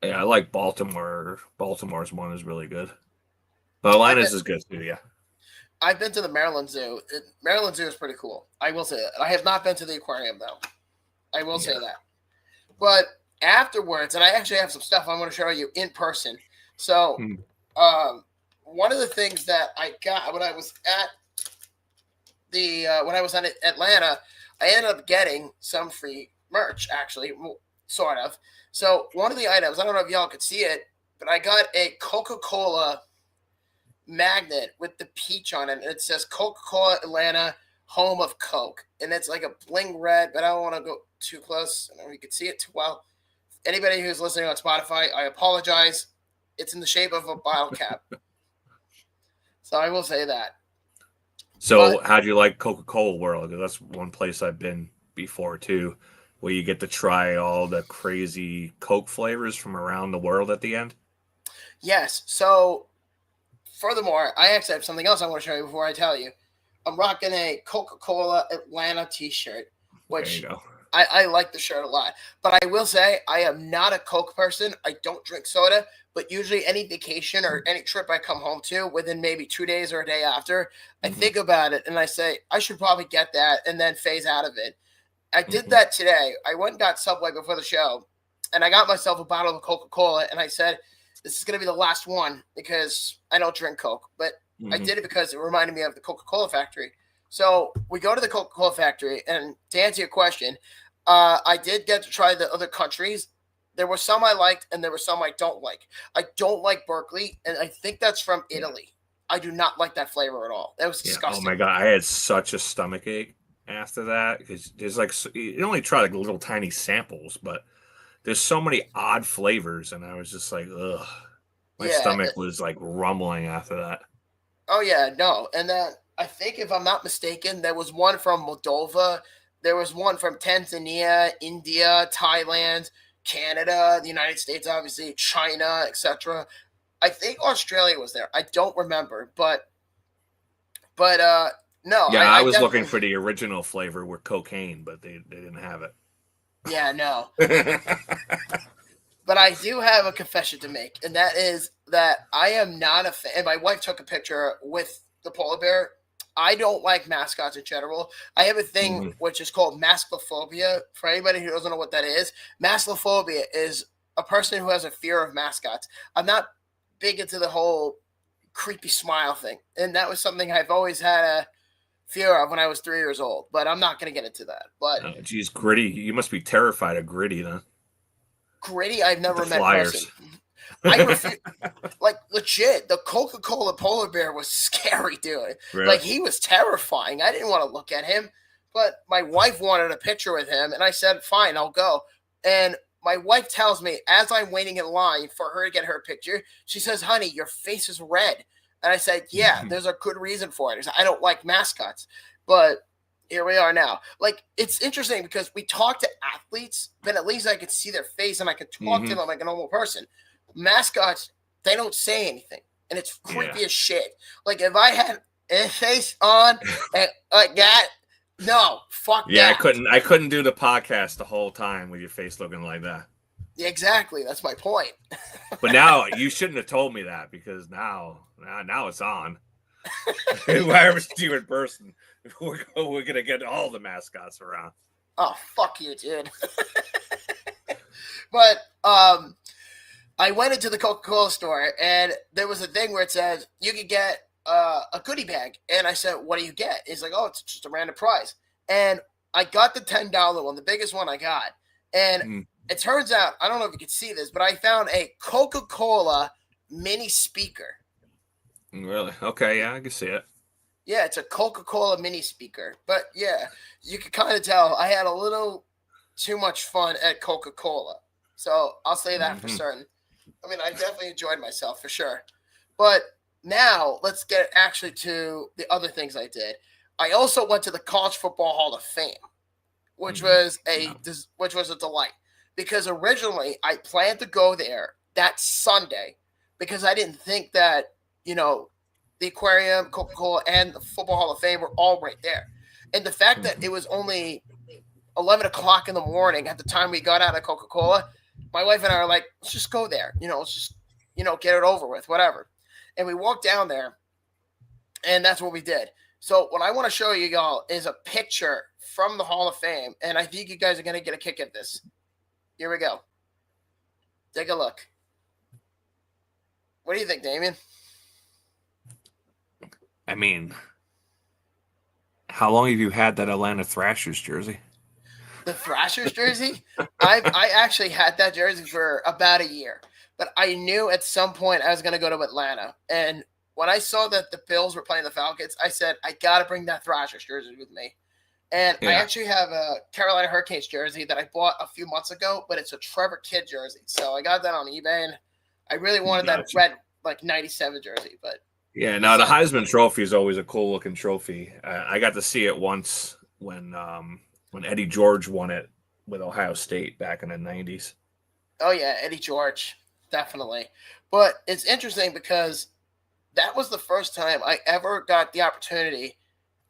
Yeah, I like Baltimore. Baltimore's one is really good. But Atlanta's is good too, yeah. I've been to the Maryland Zoo. Maryland Zoo is pretty cool. I will say that. I have not been to the aquarium, though. I will say that. But afterwards, and I actually have some stuff I'm going to show you in person. So one of the things that I got when I was at when I was in Atlanta, I ended up getting some free merch, actually, sort of. So one of the items, I don't know if y'all could see it, but I got a Coca-Cola magnet with the peach on it, and it says Coca-Cola Atlanta, home of Coke. And it's like a bling red, but I don't want to go too close. I don't know if you can see it too well. Anybody who's listening on Spotify, I apologize. It's in the shape of a bottle cap. So I will say that. So how do you like Coca-Cola World? Because that's one place I've been before too, where you get to try all the crazy Coke flavors from around the world at the end. Yes. So furthermore, I actually have something else I want to show you before I tell you. I'm rocking a Coca-Cola Atlanta t-shirt, which I like the shirt a lot. But I will say I am not a Coke person. I don't drink soda. But usually any vacation or any trip I come home to within maybe 2 days or a day after, I think about it and I say, I should probably get that and then phase out of it. I did that today. I went and got Subway before the show, and I got myself a bottle of Coca-Cola, and I said, this is going to be the last one because I don't drink Coke. But I did it because it reminded me of the Coca-Cola factory. So we go to the Coca-Cola factory, and to answer your question, I did get to try the other countries. There were some I liked, and there were some I don't like. I don't like Berkeley, and I think that's from Italy. I do not like that flavor at all. That was disgusting. Oh my God, I had such a stomach ache after that because there's like you only try like little tiny samples, but there's so many odd flavors, and I was just like, ugh. My stomach was like rumbling after that. Oh yeah, no, and then I think if I'm not mistaken, there was one from Moldova, there was one from Tanzania, India, Thailand, Canada, the United States, obviously, China, etc. I think Australia was there. I don't remember, but no. Yeah, I was looking for the original flavor with cocaine, but they didn't have it. Yeah, no. But I do have a confession to make, and that is that I am not a fan. And my wife took a picture with the polar bear. I don't like mascots in general. I have a thing which is called masclophobia. For anybody who doesn't know what that is, masclophobia is a person who has a fear of mascots. I'm not big into the whole creepy smile thing. And that was something I've always had a fear of when I was 3 years old. But I'm not going to get into that. But geez, Gritty. You must be terrified of Gritty, then. Gritty, I've never met person. I refuse, like legit. The Coca-Cola polar bear was scary, dude. Really? Like he was terrifying. I didn't want to look at him, but my wife wanted a picture with him, and I said, "Fine, I'll go." And my wife tells me as I'm waiting in line for her to get her picture, she says, "Honey, your face is red." And I said, "Yeah, there's a good reason for it. I don't like mascots, but." Here we are now. Like, it's interesting because we talk to athletes, but at least I could see their face and I could talk to them like a normal person. Mascots, they don't say anything, and it's creepy as shit. Like, if I had a face on and like that, no, fuck that. I couldn't do the podcast the whole time with your face looking like that. Yeah, exactly. That's my point. But now you shouldn't have told me that because now it's on. If I ever see you in person, we're gonna get all the mascots around. Oh, fuck you, dude. But I went into the Coca-Cola store, and there was a thing where it says you could get a goodie bag, and I said, "What do you get?" He's like, "Oh, it's just a random prize." And I got the $10 one, the biggest one I got. And it turns out, I don't know if you can see this, but I found a Coca-Cola mini speaker. Really? Okay, yeah, I can see it. Yeah, it's a Coca-Cola mini speaker. But yeah, you can kind of tell I had a little too much fun at Coca-Cola. So I'll say that for certain. I mean, I definitely enjoyed myself for sure. But now let's get actually to the other things I did. I also went to the College Football Hall of Fame, which was a delight. Because originally I planned to go there that Sunday because I didn't think that, the aquarium, Coca-Cola, and the Football Hall of Fame were all right there. And the fact that it was only 11 o'clock in the morning at the time we got out of Coca-Cola, my wife and I are like, let's just go there. Let's just, get it over with, whatever. And we walked down there, and that's what we did. So what I want to show you y'all is a picture from the Hall of Fame, and I think you guys are going to get a kick at this. Here we go. Take a look. What do you think, Damien? I mean, how long have you had that Atlanta Thrashers jersey? The Thrashers jersey? I actually had that jersey for about a year. But I knew at some point I was going to go to Atlanta. And when I saw that the Bills were playing the Falcons, I said, I got to bring that Thrashers jersey with me. And I actually have a Carolina Hurricanes jersey that I bought a few months ago, but it's a Trevor Kidd jersey. So I got that on eBay, and I really wanted that red, 97 jersey. But yeah, no, the Heisman Trophy is always a cool-looking trophy. I got to see it once when Eddie George won it with Ohio State back in the 90s. Oh, yeah, Eddie George, definitely. But it's interesting because that was the first time I ever got the opportunity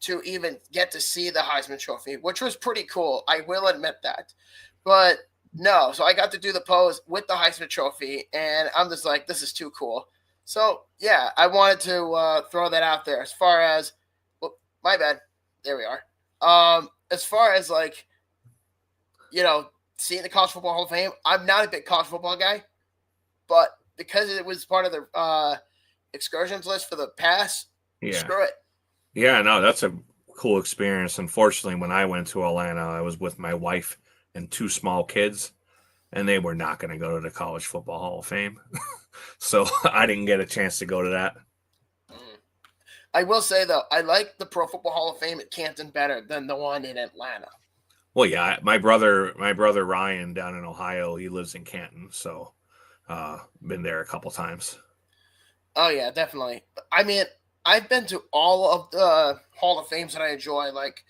to even get to see the Heisman Trophy, which was pretty cool. I will admit that. But no, so I got to do the pose with the Heisman Trophy, and I'm just like, this is too cool. So, yeah, I wanted to throw that out there. As far as, my bad. There we are. As far as, seeing the College Football Hall of Fame, I'm not a big college football guy, but because it was part of the excursions list for the pass, screw it. Yeah, no, that's a cool experience. Unfortunately, when I went to Atlanta, I was with my wife and two small kids, and they were not going to go to the College Football Hall of Fame. So I didn't get a chance to go to that. I will say, though, I like the Pro Football Hall of Fame at Canton better than the one in Atlanta. Well, yeah, my brother Ryan down in Ohio, he lives in Canton, so been there a couple times. Oh, yeah, definitely. I mean, I've been to all of the Hall of Fames that I enjoy, like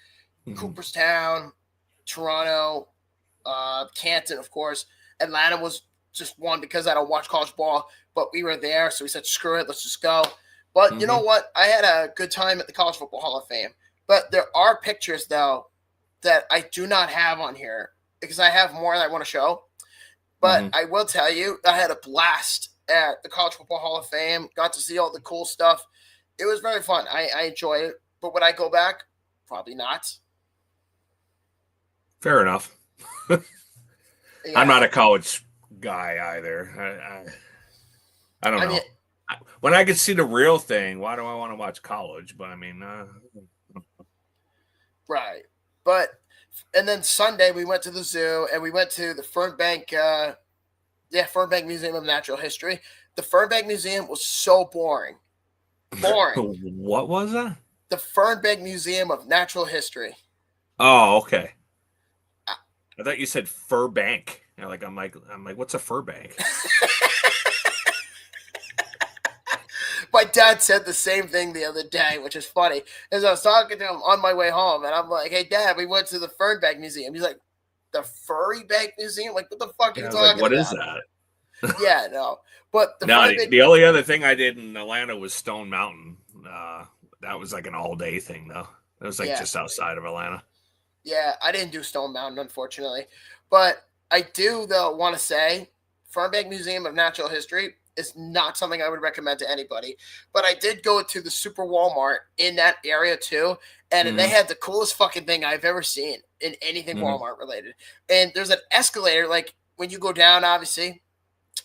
Cooperstown, Toronto, Canton, of course. Atlanta was just one because I don't watch college ball, but we were there, so we said, screw it, let's just go. But you know what? I had a good time at the College Football Hall of Fame. But there are pictures, though, that I do not have on here because I have more that I want to show. But I will tell you, I had a blast at the College Football Hall of Fame, got to see all the cool stuff. It was very fun. I enjoy it. But would I go back? Probably not. Fair enough. Yeah. I'm not a college guy either. I don't know. When I could see the real thing, why do I want to watch college? But I mean, right. But and then Sunday we went to the zoo and we went to the Fernbank Museum of Natural History. The Fernbank Museum was so boring. What was that? The Fernbank Museum of Natural History. Oh, okay. I thought you said fur bank. I'm like, what's a fur bank? My dad said the same thing the other day, which is funny. As I was talking to him on my way home, and I'm like, "Hey, Dad, we went to the Fernbank Museum." He's like, "The Furry Bank Museum? Like, what the fuck are you talking about?" What is that? Yeah, no. But the only other thing I did in Atlanta was Stone Mountain. That was like an all-day thing, though. It was just outside of Atlanta. Yeah, I didn't do Stone Mountain, unfortunately. But I do, though, want to say Fernbank Museum of Natural History is not something I would recommend to anybody. But I did go to the Super Walmart in that area, too. And they had the coolest fucking thing I've ever seen in anything Walmart related. And there's an escalator, like when you go down, obviously,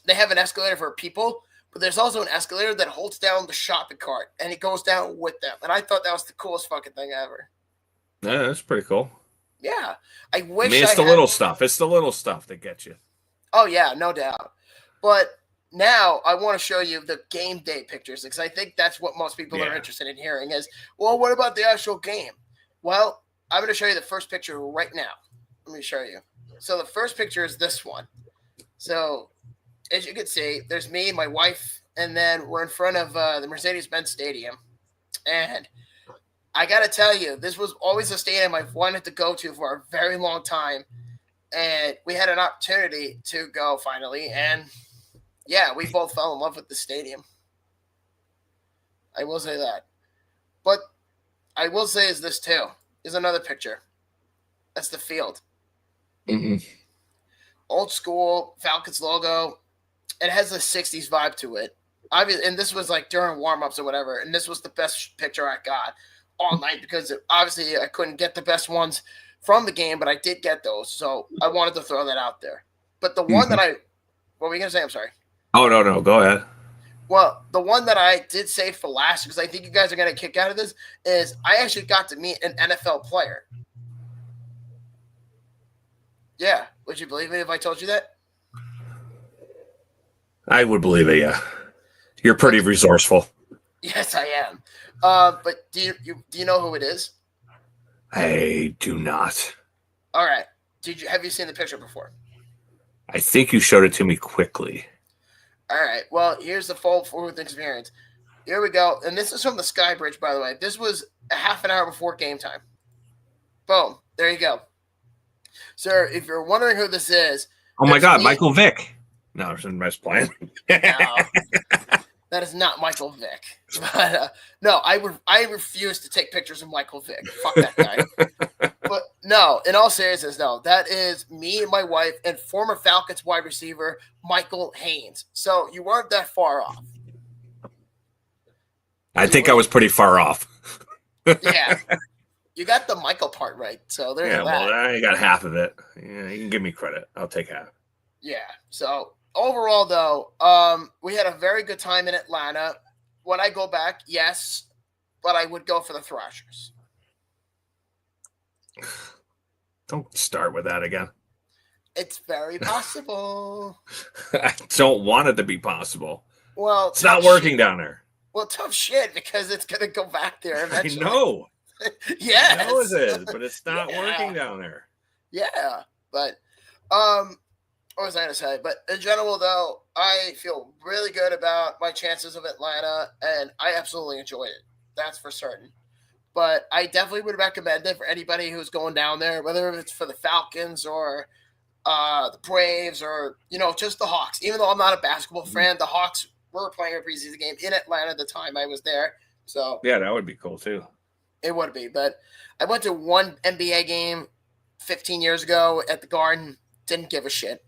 they have an escalator for people, but there's also an escalator that holds down the shopping cart and it goes down with them. And I thought that was the coolest fucking thing ever. Yeah, that's pretty cool. Yeah. I wish it's the little stuff. It's the little stuff that gets you. Oh, yeah, no doubt. But now I want to show you the game day pictures because I think that's what most people are interested in hearing is, well, what about the actual game? Well, I'm going to show you the first picture right now. Let me show you. So the first picture is this one. So as you can see, there's me, my wife, and then we're in front of the Mercedes-Benz Stadium. And I got to tell you, this was always a stadium I've wanted to go to for a very long time. And we had an opportunity to go finally. And, yeah, we both fell in love with the stadium. I will say that. But I will say is this, too. Here's another picture. That's the field. Mm-hmm. Old school Falcons logo. It has a 60s vibe to it. Obviously, and this was like during warm-ups or whatever. And this was the best picture I got all night because obviously I couldn't get the best ones from the game, but I did get those. So I wanted to throw that out there. But the one that what were you going to say? I'm sorry. Oh, no. Go ahead. Well, the one that I did save for last, because I think you guys are going to kick out of this, is I actually got to meet an NFL player. Yeah. Would you believe me if I told you that? I would believe it, yeah. You're pretty resourceful. Yes, I am. But do you know who it is? I do not. All right. Have you seen the picture before? I think you showed it to me quickly. All right. Well, here's the full forward experience. Here we go. And this is from the Sky Bridge, by the way. This was a half an hour before game time. Boom. There you go. Sir, if you're wondering who this is. Oh, my God. Michael Vick. No, I'm just playing. No, that is not Michael Vick. But, no, I refuse to take pictures of Michael Vick. Fuck that guy. But no, in all seriousness, no, that is me and my wife and former Falcons wide receiver Michael Haynes. So you weren't that far off. I think I was pretty far off. Yeah. You got the Michael part right. So there's that. Well, I got half of it. Yeah, you can give me credit. I'll take half. Yeah. So overall, though, we had a very good time in Atlanta. Would I go back? Yes. But I would go for the Thrashers. Don't start with that again. It's very possible. I don't want it to be possible. Well, it's not working down there. Well, tough shit because it's going to go back there eventually. I know. Yes. I know it is, but it's not working down there. Yeah. But, what was I going to say? But in general, though, I feel really good about my chances of Atlanta, and I absolutely enjoyed it. That's for certain. But I definitely would recommend it for anybody who's going down there, whether it's for the Falcons or the Braves or, just the Hawks. Even though I'm not a basketball fan, the Hawks were playing a preseason game in Atlanta at the time I was there. So yeah, that would be cool, too. It would be. But I went to one NBA game 15 years ago at the Garden. Didn't give a shit.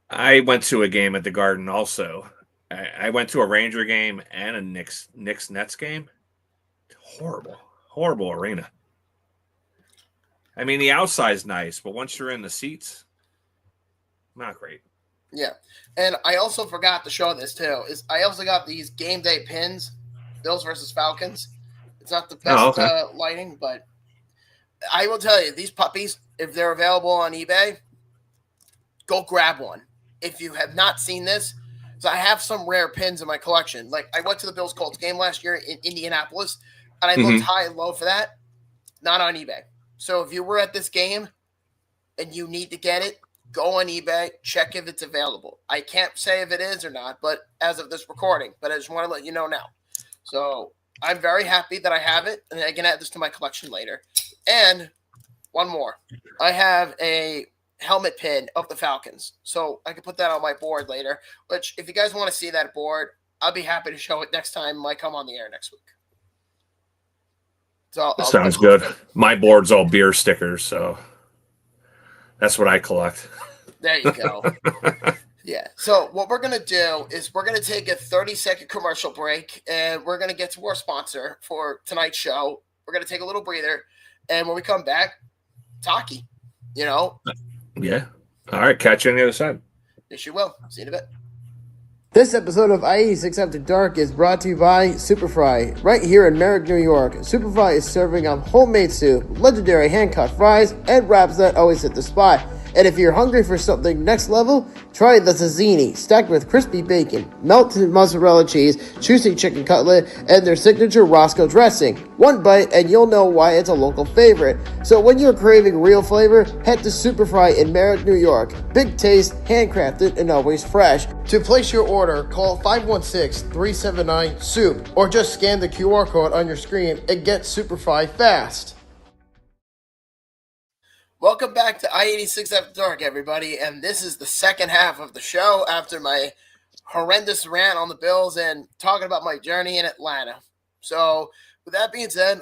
I went to a game at the Garden also. I went to a Ranger game and a Knicks-Nets game. Horrible arena. I mean, the outside's nice, but once you're in the seats, not great. Yeah. And I also forgot to show this, too. I also got these game day pins, Bills versus Falcons. It's not the best lighting, but I will tell you, these puppies, if they're available on eBay, go grab one. If you have not seen this, so I have some rare pins in my collection. Like, I went to the Bills-Colts game last year in Indianapolis, and I looked high and low for that. Not on eBay. So if you were at this game and you need to get it, go on eBay, check if it's available. I can't say if it is or not, but as of this recording, but I just want to let you know now. So I'm very happy that I have it, and I can add this to my collection later. And one more. I have a helmet pin of the Falcons, so I can put that on my board later, which if you guys want to see that board, I'll be happy to show it next time I come on the air next week. So sounds good. My board's all beer stickers, so that's what I collect. There you go. Yeah. So what we're going to do is we're going to take a 30-second commercial break, and we're going to get to our sponsor for tonight's show. We're going to take a little breather, and when we come back, talkie, Yeah. All right. Catch you on the other side. Yes, you will. See you in a bit. This episode of IE6 After Dark is brought to you by Superfry, right here in Merrick, New York. Superfry is serving up homemade soup, legendary hand-cut fries, and wraps that always hit the spot. And if you're hungry for something next level, try the Tzatziki, stacked with crispy bacon, melted mozzarella cheese, juicy chicken cutlet, and their signature Roscoe dressing. One bite and you'll know why it's a local favorite. So when you're craving real flavor, head to Superfry in Merrick, New York. Big taste, handcrafted, and always fresh. To place your order, call 516-379-SOUP or just scan the QR code on your screen and get Superfry fast. Welcome back to I-86 After Dark, everybody, and this is the second half of the show after my horrendous rant on the Bills and talking about my journey in Atlanta. So, with that being said,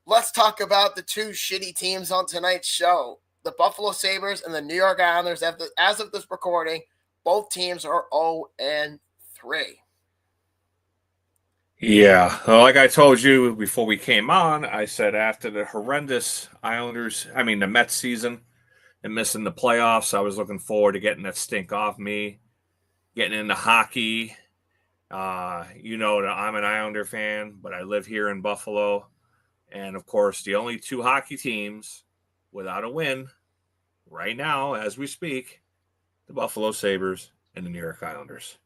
let's talk about the two shitty teams on tonight's show. The Buffalo Sabres and the New York Islanders, as of this recording, both teams are 0-3. Yeah, well, like I told you before we came on, I said after the horrendous the Mets season and missing the playoffs, I was looking forward to getting that stink off me, getting into hockey. You know that I'm an Islander fan, but I live here in Buffalo. And, of course, the only two hockey teams without a win right now, as we speak, the Buffalo Sabres and the New York Islanders.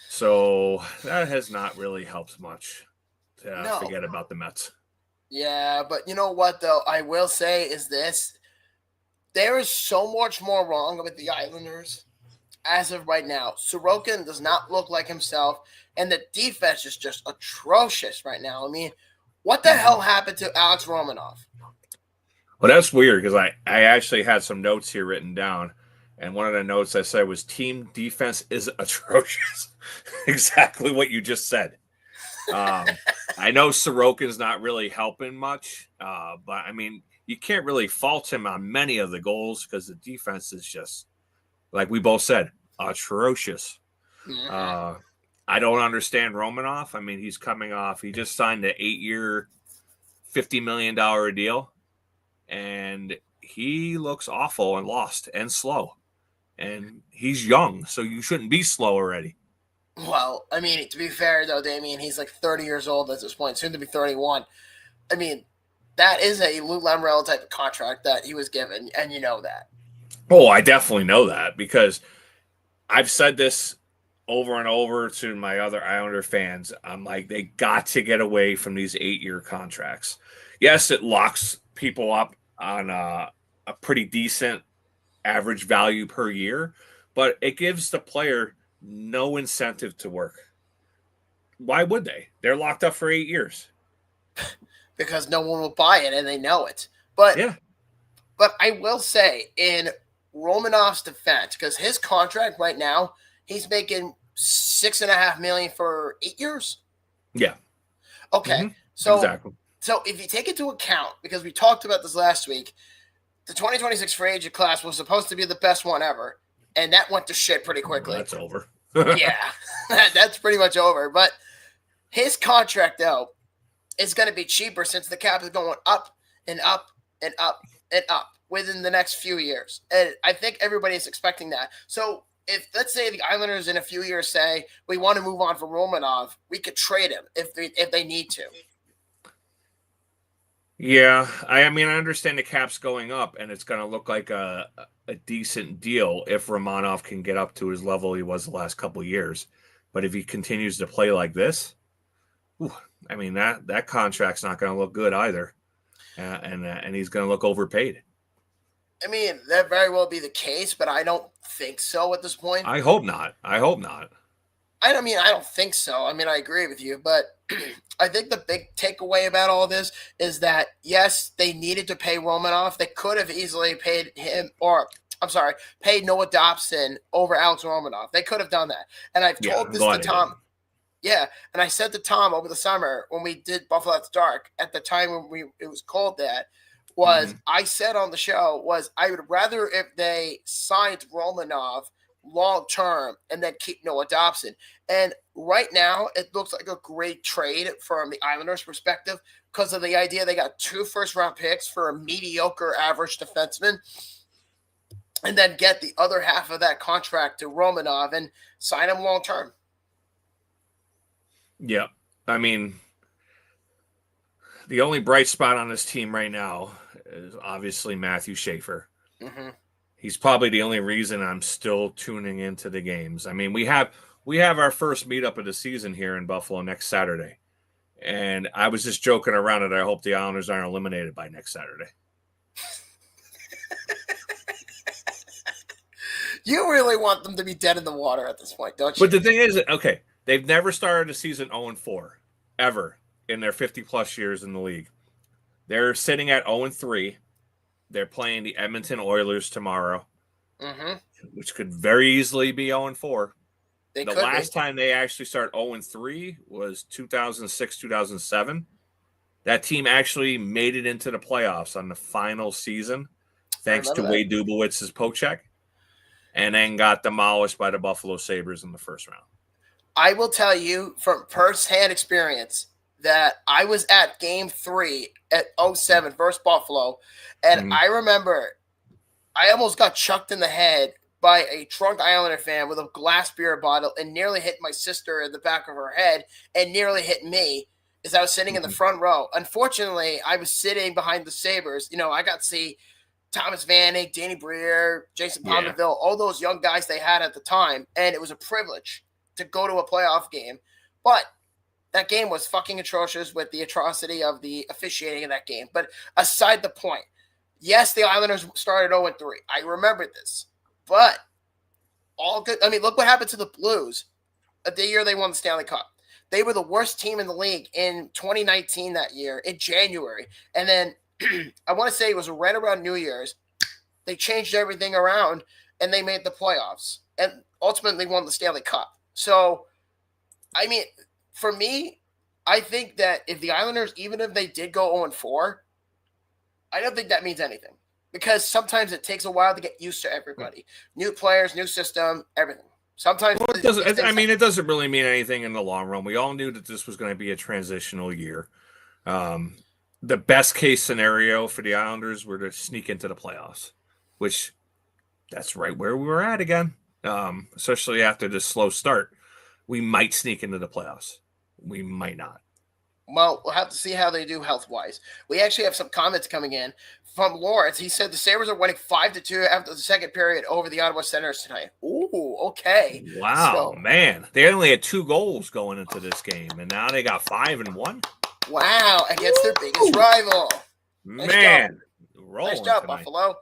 So that has not really helped much to forget about the Mets. Yeah, but you know what, though? I will say is this. There is so much more wrong with the Islanders as of right now. Sorokin does not look like himself, and the defense is just atrocious right now. I mean, what the hell happened to Alex Romanov? Well, that's weird because I actually had some notes here written down. And one of the notes I said was team defense is atrocious. Exactly what you just said. I know Sorokin's not really helping much, but I mean, you can't really fault him on many of the goals because the defense is just, like we both said, atrocious. Mm-hmm. I don't understand Romanov. I mean, he's coming off. He just signed an 8-year, $50 million deal, and he looks awful and lost and slow. And he's young, so you shouldn't be slow already. Well, I mean, to be fair, though, Damien, he's like 30 years old at this point, soon to be 31. I mean, that is a Lou Lamoriello type of contract that he was given, and you know that. Oh, I definitely know that because I've said this over and over to my other Islander fans. I'm like, they got to get away from these 8-year contracts. Yes, it locks people up on a pretty decent average value per year, but it gives the player no incentive to work. Why would they? They're locked up for 8 years. Because no one will buy it and they know it. But yeah. But I will say in Romanov's defense, because his contract right now, he's making $6.5 million for 8 years. Yeah. Okay. Mm-hmm. So exactly. So if you take into account, because we talked about this last week, the 2026 free agent class was supposed to be the best one ever, and that went to shit pretty quickly. That's over. Yeah, that's pretty much over. But his contract, though, is going to be cheaper since the cap is going up and up and up and up within the next few years. And I think everybody is expecting that. So if, let's say, the Islanders in a few years say, we want to move on from Romanov, we could trade him if they need to. Yeah, I mean, I understand the cap's going up, and it's going to look like a decent deal if Romanov can get up to his level he was the last couple of years. But if he continues to play like this, I mean, that contract's not going to look good either, and he's going to look overpaid. I mean, that very well be the case, but I don't think so at this point. I hope not. I don't think so. I mean, I agree with you, but I think the big takeaway about all this is that, yes, they needed to pay Romanov. They could have easily paid him, paid Noah Dobson over Alex Romanov. They could have done that. And I've told this to Tom. Yeah, and I said to Tom over the summer when we did Buffalo After Dark, at the time when it was called that, I said on the show I would rather if they signed Romanov long term and then keep Noah Dobson. And right now it looks like a great trade from the Islanders' perspective because of the idea they got 2 first-round picks for a mediocre average defenseman. and then get the other half of that contract to Romanov and sign him long term. Yeah. I mean, the only bright spot on this team right now is obviously Matthew Schaefer. Mm-hmm. He's probably the only reason I'm still tuning into the games. I mean, we have our first meetup of the season here in Buffalo next Saturday. And I was just joking around that I hope the Islanders aren't eliminated by next Saturday. You really want them to be dead in the water at this point, don't you? But the thing is, okay, they've never started a season 0-4, ever, in their 50-plus years in the league. They're sitting at 0-3. They're playing the Edmonton Oilers tomorrow, which could very easily be 0-4. The last time they actually started 0-3 was 2006, 2007. That team actually made it into the playoffs on the final season, thanks to Wade Dubowitz's poke check, and then got demolished by the Buffalo Sabres in the first round. I will tell you from firsthand experience that I was at Game 3 at 07 versus Buffalo, and I remember I almost got chucked in the head by a drunk Islander fan with a glass beer bottle and nearly hit my sister in the back of her head and nearly hit me as I was sitting in the front row. Unfortunately, I was sitting behind the Sabres. You know, I got to see Thomas Vanek, Danny Briere, Jason Pominville, all those young guys they had at the time, and it was a privilege to go to a playoff game. But that game was fucking atrocious with the atrocity of the officiating of that game. But aside the point, yes, the Islanders started 0-3. I remember this. But all good. I mean, look what happened to the Blues the year they won the Stanley Cup. They were the worst team in the league in 2019 that year in January. And then I want to say it was right around New Year's. They changed everything around and they made the playoffs and ultimately won the Stanley Cup. So, I mean, for me, I think that if the Islanders, even if they did go 0-4, I don't think that means anything. Because sometimes it takes a while to get used to everybody. New players, new system, everything. Sometimes it doesn't. It doesn't really mean anything in the long run. We all knew that this was going to be a transitional year. The best case scenario for the Islanders were to sneak into the playoffs, which that's right where we were at again. Especially after this slow start, we might sneak into the playoffs. We might not. Well, we'll have to see how they do health-wise. We actually have some comments coming in from Lawrence. He said the Sabres are winning 5-2 after the second period over the Ottawa Senators tonight. Ooh, okay. Wow, man. They only had 2 goals going into this game, and now they got 5 and 1. Wow, against their biggest rival. Nice job, Buffalo.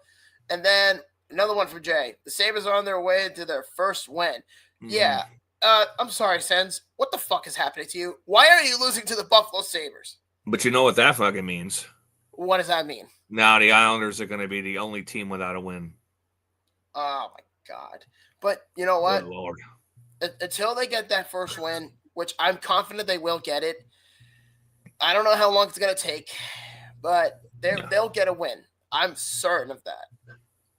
And then another one for Jay. The Sabres are on their way to their first win. Yeah. I'm sorry, Sens. What the fuck is happening to you? Why are you losing to the Buffalo Sabres? But you know what that fucking means. What does that mean? Now the Islanders are going to be the only team without a win. Oh, my God. But you know what? Good Lord. Until they get that first win, which I'm confident they will get it, I don't know how long it's going to take, but they'll get a win. I'm certain of that.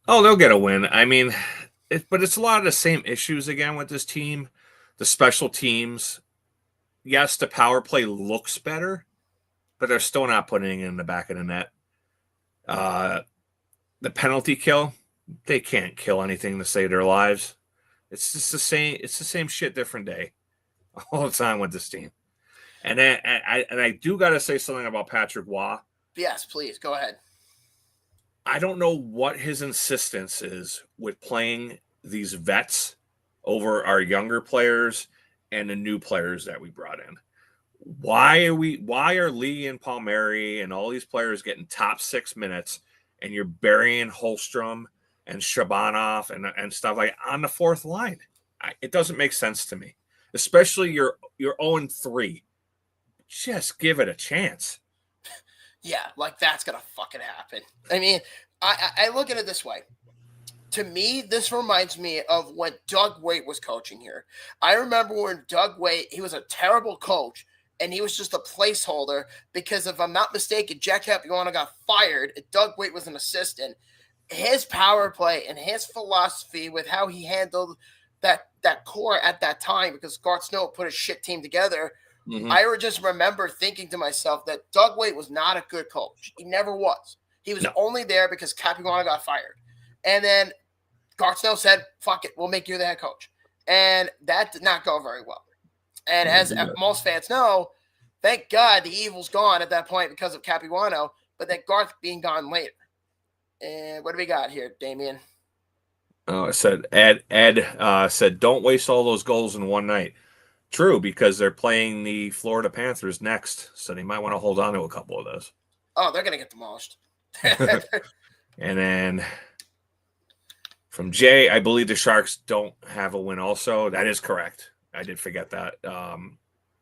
Oh, they'll get a win. I mean, but it's a lot of the same issues again with this team. The special teams, yes, the power play looks better, but they're still not putting it in the back of the net. The penalty kill, they can't kill anything to save their lives. It's just the same. It's the same shit, different day, all the time with this team. And then I do got to say something about Patrick Waugh. Yes, please go ahead. I don't know what his insistence is with playing these vets over our younger players and the new players that we brought in. Why are Lee and Palmieri and all these players getting top 6 minutes and you're burying Holmstrom and Shabanov and stuff like on the fourth line? It doesn't make sense to me, especially you're 0-3. Just give it a chance. Yeah, like that's going to fucking happen. I mean, I look at it this way. To me, this reminds me of when Doug Waite was coaching here. I remember when Doug Waite, he was a terrible coach, and he was just a placeholder because if I'm not mistaken, Jack Capuano got fired, and Doug Waite was an assistant. His power play and his philosophy with how he handled that core at that time, because Garth Snow put a shit team together, I just remember thinking to myself that Doug Waite was not a good coach. He never was. He was only there because Capuano got fired. And then Garth Snow said, fuck it, we'll make you the head coach. And that did not go very well. And as most fans know, thank God the evil's gone at that point because of Capuano, but that Garth being gone later. And what do we got here, Damien? Oh, it said Ed said, don't waste all those goals in one night. True, because they're playing the Florida Panthers next, so they might want to hold on to a couple of those. Oh, they're going to get demolished. And then from Jay, I believe the Sharks don't have a win also. That is correct. I did forget that.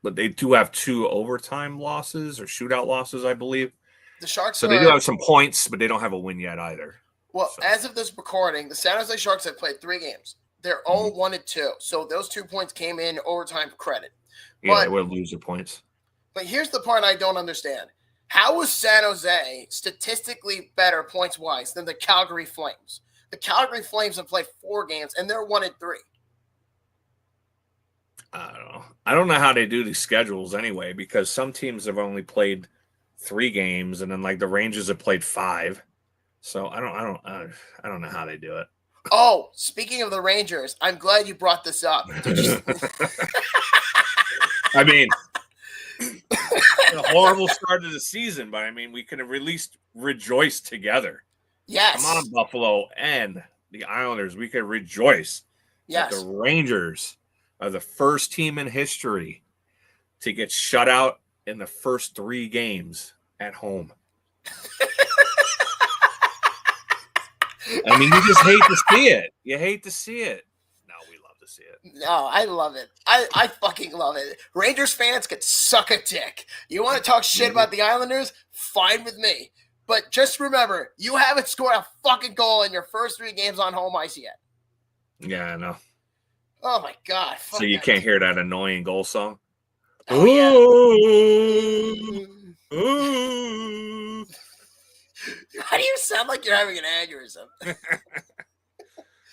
But they do have 2 overtime losses or shootout losses, I believe. The Sharks. So they do have some points, but they don't have a win yet either. Well, as of this recording, the San Jose Sharks have played 3 games. They're all 1-2. So those 2 points came in overtime credit. Yeah, they would lose their points. But here's the part I don't understand. How was San Jose statistically better points-wise than the Calgary Flames? The Calgary Flames have played 4 games, and they're 1-3. I don't know. I don't know how they do these schedules anyway, because some teams have only played 3 games, and then like the Rangers have played 5. So I don't know how they do it. Oh, speaking of the Rangers, I'm glad you brought this up. I mean, a horrible start to the season, but I mean, we could have at least rejoiced together. Yes. Come on, Buffalo and the Islanders. We could rejoice. Yes. That the Rangers are the first team in history to get shut out in the first 3 games at home. I mean, you just hate to see it. You hate to see it. No, we love to see it. No, I love it. I fucking love it. Rangers fans could suck a dick. You want to talk shit about the Islanders? Fine with me. But just remember, you haven't scored a fucking goal in your first 3 games on home ice yet. Yeah, I know. Oh, my God. So you can't hear that annoying goal song? Oh, yeah. Ooh. How do you sound like you're having an aneurysm?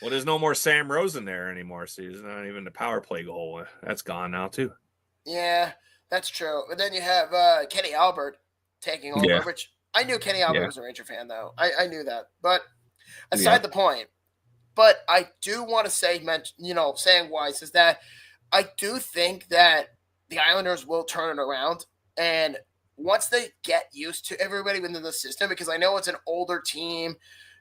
Well, there's no more Sam Rosen there anymore, so he's not even the power play goal. That's gone now, too. Yeah, that's true. But then you have Kenny Albert taking over, which I knew Kenny Albert was a Ranger fan, though. I knew that. But aside the point, but I do want to say, saying wise is that I do think that the Islanders will turn it around. And once they get used to everybody within the system, because I know it's an older team,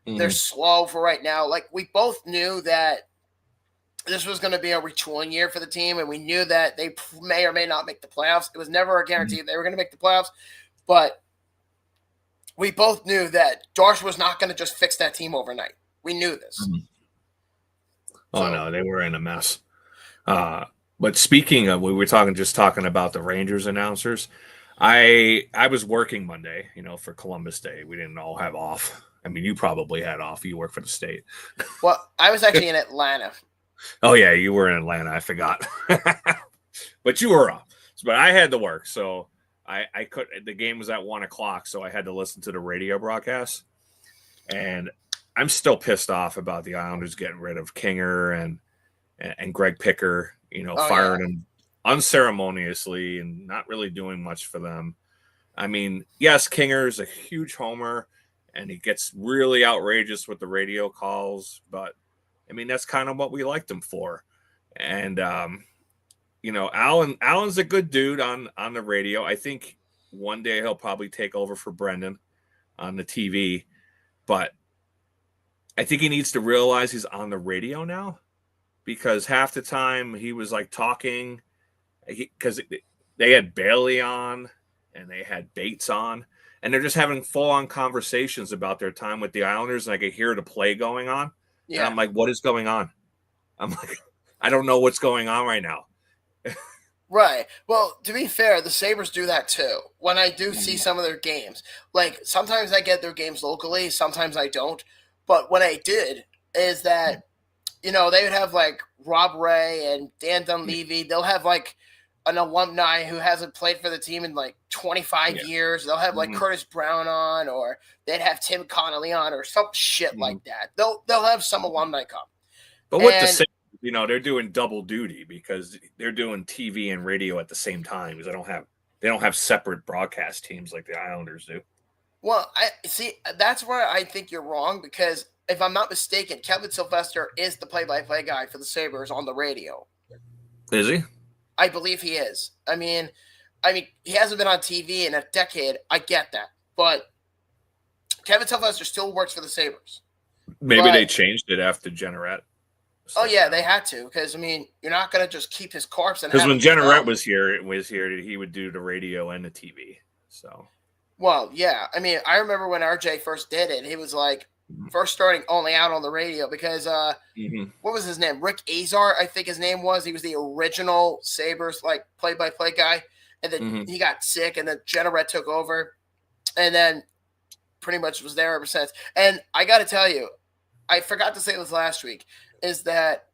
they're slow for right now. Like, we both knew that this was going to be a retooling year for the team, and we knew that they may or may not make the playoffs. It was never a guarantee they were going to make the playoffs, but we both knew that Darsh was not going to just fix that team overnight. We knew this. Oh, no, they were in a mess. But speaking of, we were talking about the Rangers announcers. I was working Monday, for Columbus Day. We didn't all have off. I mean, you probably had off. You work for the state. Well, I was actually in Atlanta. Oh, yeah, you were in Atlanta. I forgot. But you were off. But I had to work, so I couldn't. The game was at 1:00, so I had to listen to the radio broadcast. And I'm still pissed off about the Islanders getting rid of Kinger and Greg Picker, firing him unceremoniously and not really doing much for them. I mean, yes, Kinger's a huge homer, and he gets really outrageous with the radio calls, but I mean, that's kind of what we liked him for. And, Allen's a good dude on the radio. I think one day he'll probably take over for Brendan on the TV, but I think he needs to realize he's on the radio now, because half the time he was like talking, because they had Bailey on and they had Bates on, and they're just having full-on conversations about their time with the Islanders, and I could hear the play going on. Yeah. And I'm like, what is going on? I'm like, I don't know what's going on right now. Right. Well, to be fair, the Sabres do that too. When I do see some of their games, like sometimes I get their games locally, sometimes I don't. But what I did is that, they would have like Rob Ray and Dan Dunleavy. They'll have like an alumni who hasn't played for the team in like 25 years. They'll have like Curtis Brown on, or they'd have Tim Connolly on, or some shit like that. They'll have some alumni come. But with the Sabres, they're doing double duty, because they're doing TV and radio at the same time, because they don't have separate broadcast teams like the Islanders do. Well, I see. That's where I think you're wrong because if I'm not mistaken, Kevin Sylvester is the play-by-play guy for the Sabres on the radio. Is he? I believe he is. I mean, he hasn't been on TV in a decade. I get that, but Kevin Sylvester still works for the Sabres. Maybe they changed it after Generette. Oh yeah, they had to because you're not gonna just keep his corpse. Because when Generette was here, he would do the radio and the TV. So. Well, yeah. I remember when RJ first did it. He was like first starting only out on the radio because what was his name? Rick Azar, I think his name was. He was the original Sabres play-by-play guy, and then he got sick, and then Generette took over, and then pretty much was there ever since. And I got to tell you, I forgot to say this last week, is that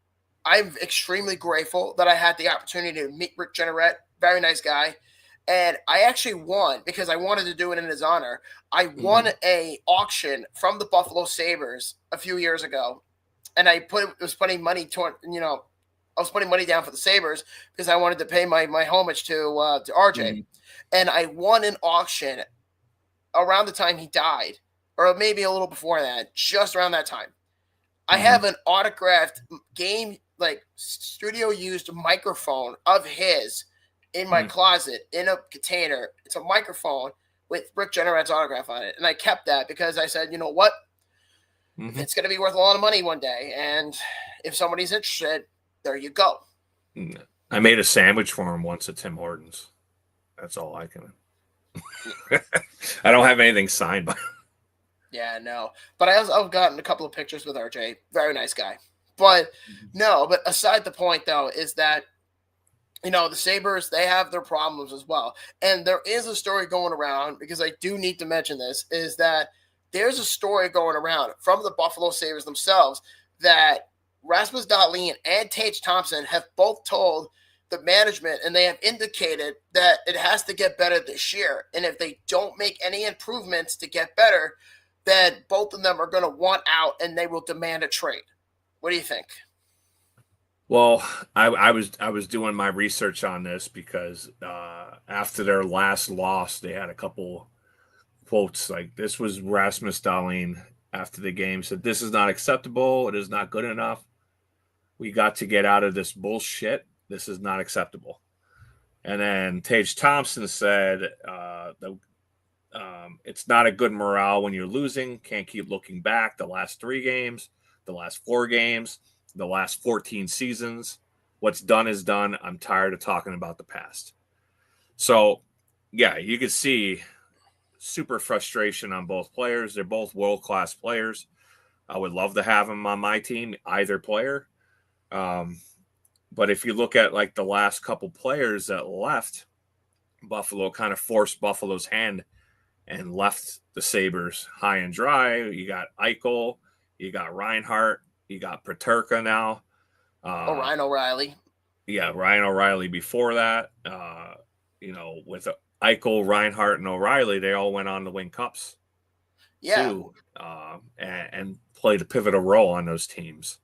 I'm extremely grateful that I had the opportunity to meet Rick Generette. Very nice guy. And I actually won because I wanted to do it in his honor. I won a auction from the Buffalo Sabres a few years ago. And I was putting money toward, I was putting money down for the Sabres because I wanted to pay my homage to RJ. And I won an auction around the time he died, or maybe a little before that, just around that time. I have an autographed studio used microphone of his in my closet in a container. It's a microphone with Rick Generette's autograph on it. And I kept that because I said, you know what? It's going to be worth a lot of money one day. And if somebody's interested, there you go. I made a sandwich for him once at Tim Hortons. That's all I can. I don't have anything signed by him. Yeah, no. But I've gotten a couple of pictures with RJ. Very nice guy. But no, but aside the point, though, is that, the Sabres, they have their problems as well. And there is a story going around, because I do need to mention this, is that there's a story going around from the Buffalo Sabres themselves that Rasmus Dahlin and Tage Thompson have both told the management, and they have indicated that it has to get better this year. And if they don't make any improvements to get better, then both of them are going to want out and they will demand a trade. What do you think? Well, I was doing my research on this because after their last loss, they had a couple quotes like this was Rasmus Dahlin after the game said, "This is not acceptable. It is not good enough. We got to get out of this bullshit. This is not acceptable." And then Tage Thompson said, "It's not a good morale when you're losing. Can't keep looking back. The last 3 games, the last 4 games, the last 14 seasons. What's done is done. I'm tired of talking about the past." So, yeah, you could see super frustration on both players. They're both world-class players. I would love to have them on my team, either player. But if you look at like the last couple players that left, Buffalo kind of forced Buffalo's hand and left the Sabres high and dry. You got Eichel, you got Reinhart, you got Peterka now. Ryan O'Reilly. Yeah, Ryan O'Reilly before that. With Eichel, Reinhart, and O'Reilly, they all went on to win cups. Yeah. Too, and played a pivotal role on those teams.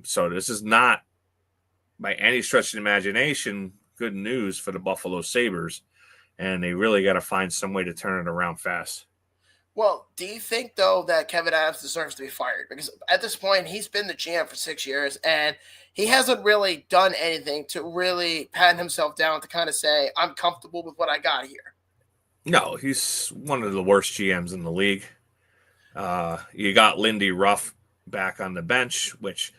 So this is not, by any stretch of the imagination, good news for the Buffalo Sabres. And they really got to find some way to turn it around fast. Well, do you think, though, that Kevin Adams deserves to be fired? Because at this point, he's been the GM for 6 years, and he hasn't really done anything to really pat himself down to kind of say, I'm comfortable with what I got here. No, he's one of the worst GMs in the league. You got Lindy Ruff back on the bench, which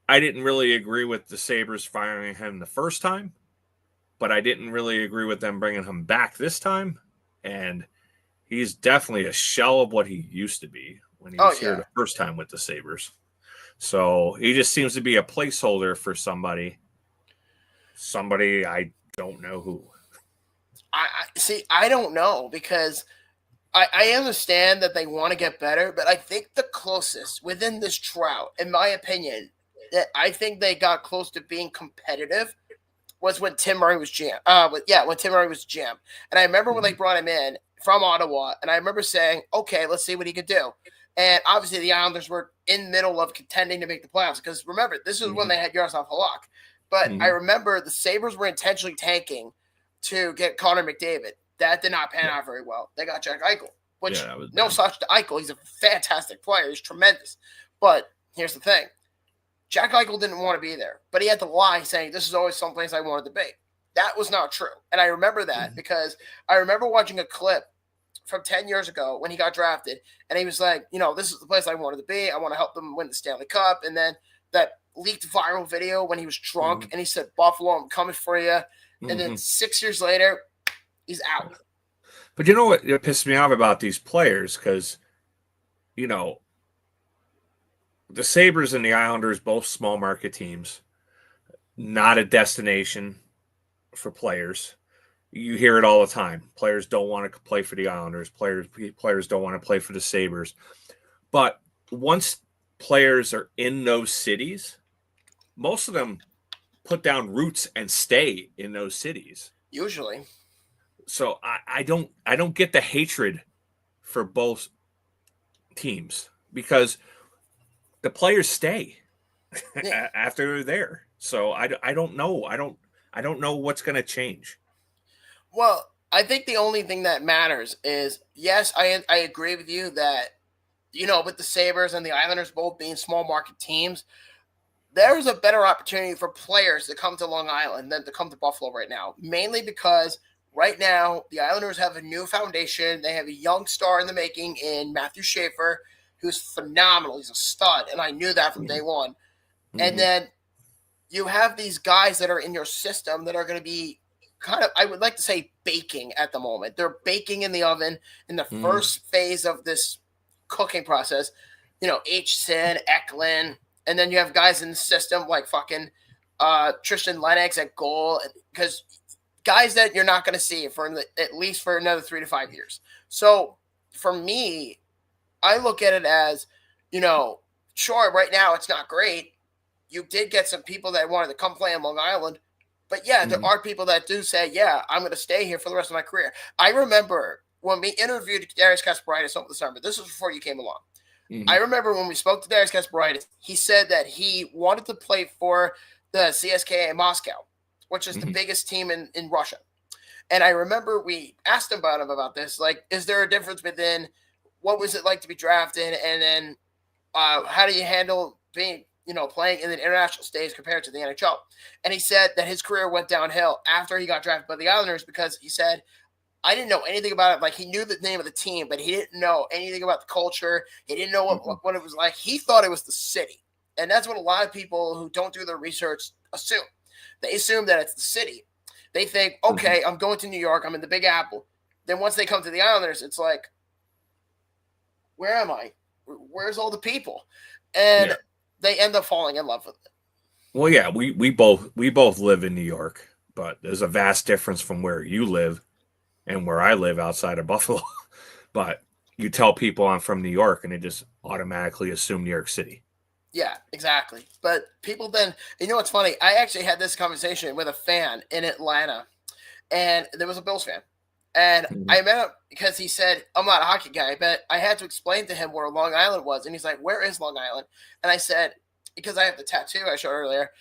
I didn't really agree with the Sabres firing him the first time, but I didn't really agree with them bringing him back this time. And he's definitely a shell of what he used to be when he was here the first time with the Sabres. So he just seems to be a placeholder for somebody I don't know who. I don't know, because I understand that they want to get better, but I think the closest within this drought, in my opinion, that I think they got close to being competitive was when Tim Murray was GM. When Tim Murray was GM. And I remember when they brought him in from Ottawa, and I remember saying, okay, let's see what he could do. And obviously the Islanders were in the middle of contending to make the playoffs, because remember, this is when they had Yaroslav Halak. But I remember the Sabres were intentionally tanking to get Connor McDavid. That did not pan out very well. They got Jack Eichel. which Yeah, that was no bad. such to Eichel. He's a fantastic player. He's tremendous. But here's the thing. Jack Eichel didn't want to be there, but he had to lie saying, this is always someplace I wanted to be. That was not true. And I remember that because I remember watching a clip from 10 years ago when he got drafted, and he was like, this is the place I wanted to be. I want to help them win the Stanley Cup. And then that leaked viral video when he was drunk and he said, Buffalo, I'm coming for you. And then 6 years later, he's out. But you know what pissed me off about these players? Because, the Sabres and the Islanders, both small market teams, not a destination for players. You hear it all the time. Players don't want to play for the Islanders. Players don't want to play for the Sabres. But once players are in those cities, most of them put down roots and stay in those cities. Usually. So I don't get the hatred for both teams because the players stay after they're there. So I don't know. I don't know what's going to change. Well, I think the only thing that matters is, yes, I agree with you that, with the Sabres and the Islanders both being small market teams, there's a better opportunity for players to come to Long Island than to come to Buffalo right now, mainly because right now the Islanders have a new foundation. They have a young star in the making in Matthew Schaefer, who's phenomenal. He's a stud, and I knew that from day one. And then you have these guys that are in your system that are going to be kind of, I would like to say, baking at the moment. They're baking in the oven in the first phase of this cooking process. H-Sin, Eklund, and then you have guys in the system like fucking Tristan Lennox at goal, because guys that you're not going to see for at least for another 3 to 5 years. So for me, I look at it as, sure, right now it's not great. You did get some people that wanted to come play on Long Island. But yeah, there are people that do say, yeah, I'm going to stay here for the rest of my career. I remember when we interviewed Darius Kasparaitis over the summer. This was before you came along. I remember when we spoke to Darius Kasparaitis, he said that he wanted to play for the CSKA Moscow, which is the biggest team in Russia. And I remember we asked him about this. Like, is there a difference within what was it like to be drafted? And then how do you handle being playing in the international stage compared to the NHL? And he said that his career went downhill after he got drafted by the Islanders because he said, I didn't know anything about it. Like, he knew the name of the team, but he didn't know anything about the culture. He didn't know what it was like. He thought it was the city. And that's what a lot of people who don't do their research assume. They assume that it's the city. They think, okay, I'm going to New York. I'm in the Big Apple. Then once they come to the Islanders, it's like, where am I? Where's all the people? And they end up falling in love with it. Well, yeah, we both live in New York, but there's a vast difference from where you live and where I live outside of Buffalo. But you tell people I'm from New York and they just automatically assume New York City. Yeah, exactly. But people then, what's funny? I actually had this conversation with a fan in Atlanta, and there was a Bills fan. And I met him because he said, I'm not a hockey guy, but I had to explain to him where Long Island was. And he's like, where is Long Island? And I said, because I have the tattoo I showed earlier.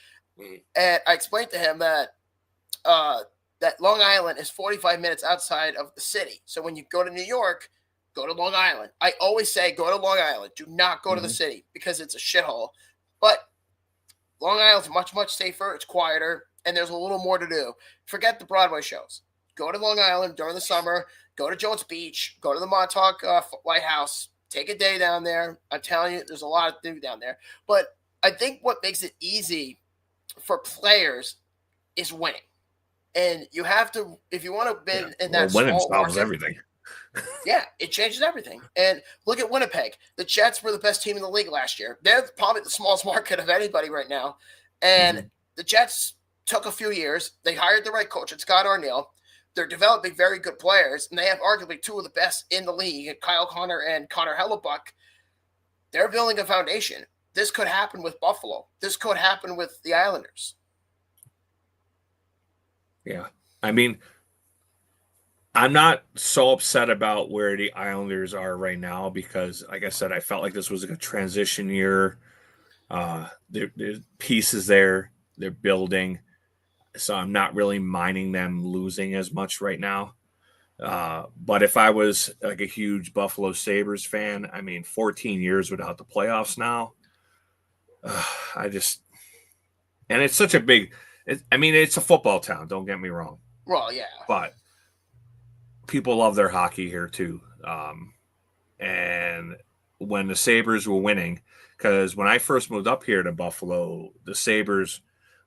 And I explained to him that that Long Island is 45 minutes outside of the city. So when you go to New York, go to Long Island. I always say go to Long Island. Do not go to the city because it's a shithole. But Long Island's much, much safer. It's quieter, and there's a little more to do. Forget the Broadway shows. Go to Long Island during the summer. Go to Jones Beach. Go to the Montauk Lighthouse. Take a day down there. I'm telling you, there's a lot to do down there. But I think what makes it easy for players is winning. And you have to, if you want to be in that winning small solves market, everything. Yeah, it changes everything. And look at Winnipeg. The Jets were the best team in the league last year. They're probably the smallest market of anybody right now. And the Jets took a few years. They hired the right coach, it's Scott Arniel. They're developing very good players, and they have arguably two of the best in the league, Kyle Connor and Connor Hellebuck. They're building a foundation. This could happen with Buffalo. This could happen with the Islanders. Yeah. I mean, I'm not so upset about where the Islanders are right now because, like I said, I felt like this was a transition year. There's pieces there. They're building. So I'm not really minding them losing as much right now. But if I was like a huge Buffalo Sabres fan, I mean, 14 years without the playoffs now. And it's such a big, it's a football town. Don't get me wrong. Well, yeah. But people love their hockey here too. And when the Sabres were winning, because when I first moved up here to Buffalo, the Sabres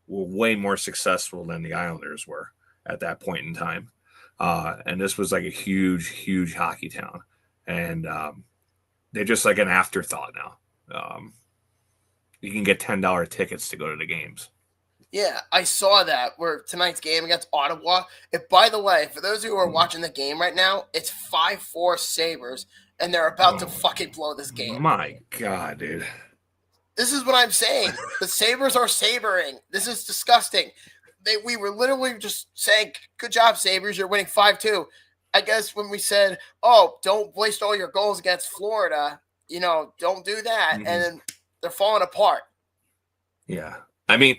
were way more successful than the Islanders were at that point in time. And this was like a huge, huge hockey town. And they're just like an afterthought now. You can get $10 tickets to go to the games. Yeah, I saw that where tonight's game against Ottawa. By the way, for those who are watching the game right now, it's 5-4 Sabres, and they're about to fucking blow this game. My God, dude. This is what I'm saying. The Sabres are sabering. This is disgusting. We were literally just saying, good job, Sabres. You're winning 5-2. I guess when we said, oh, don't waste all your goals against Florida, don't do that. Mm-hmm. And then they're falling apart. Yeah. I mean,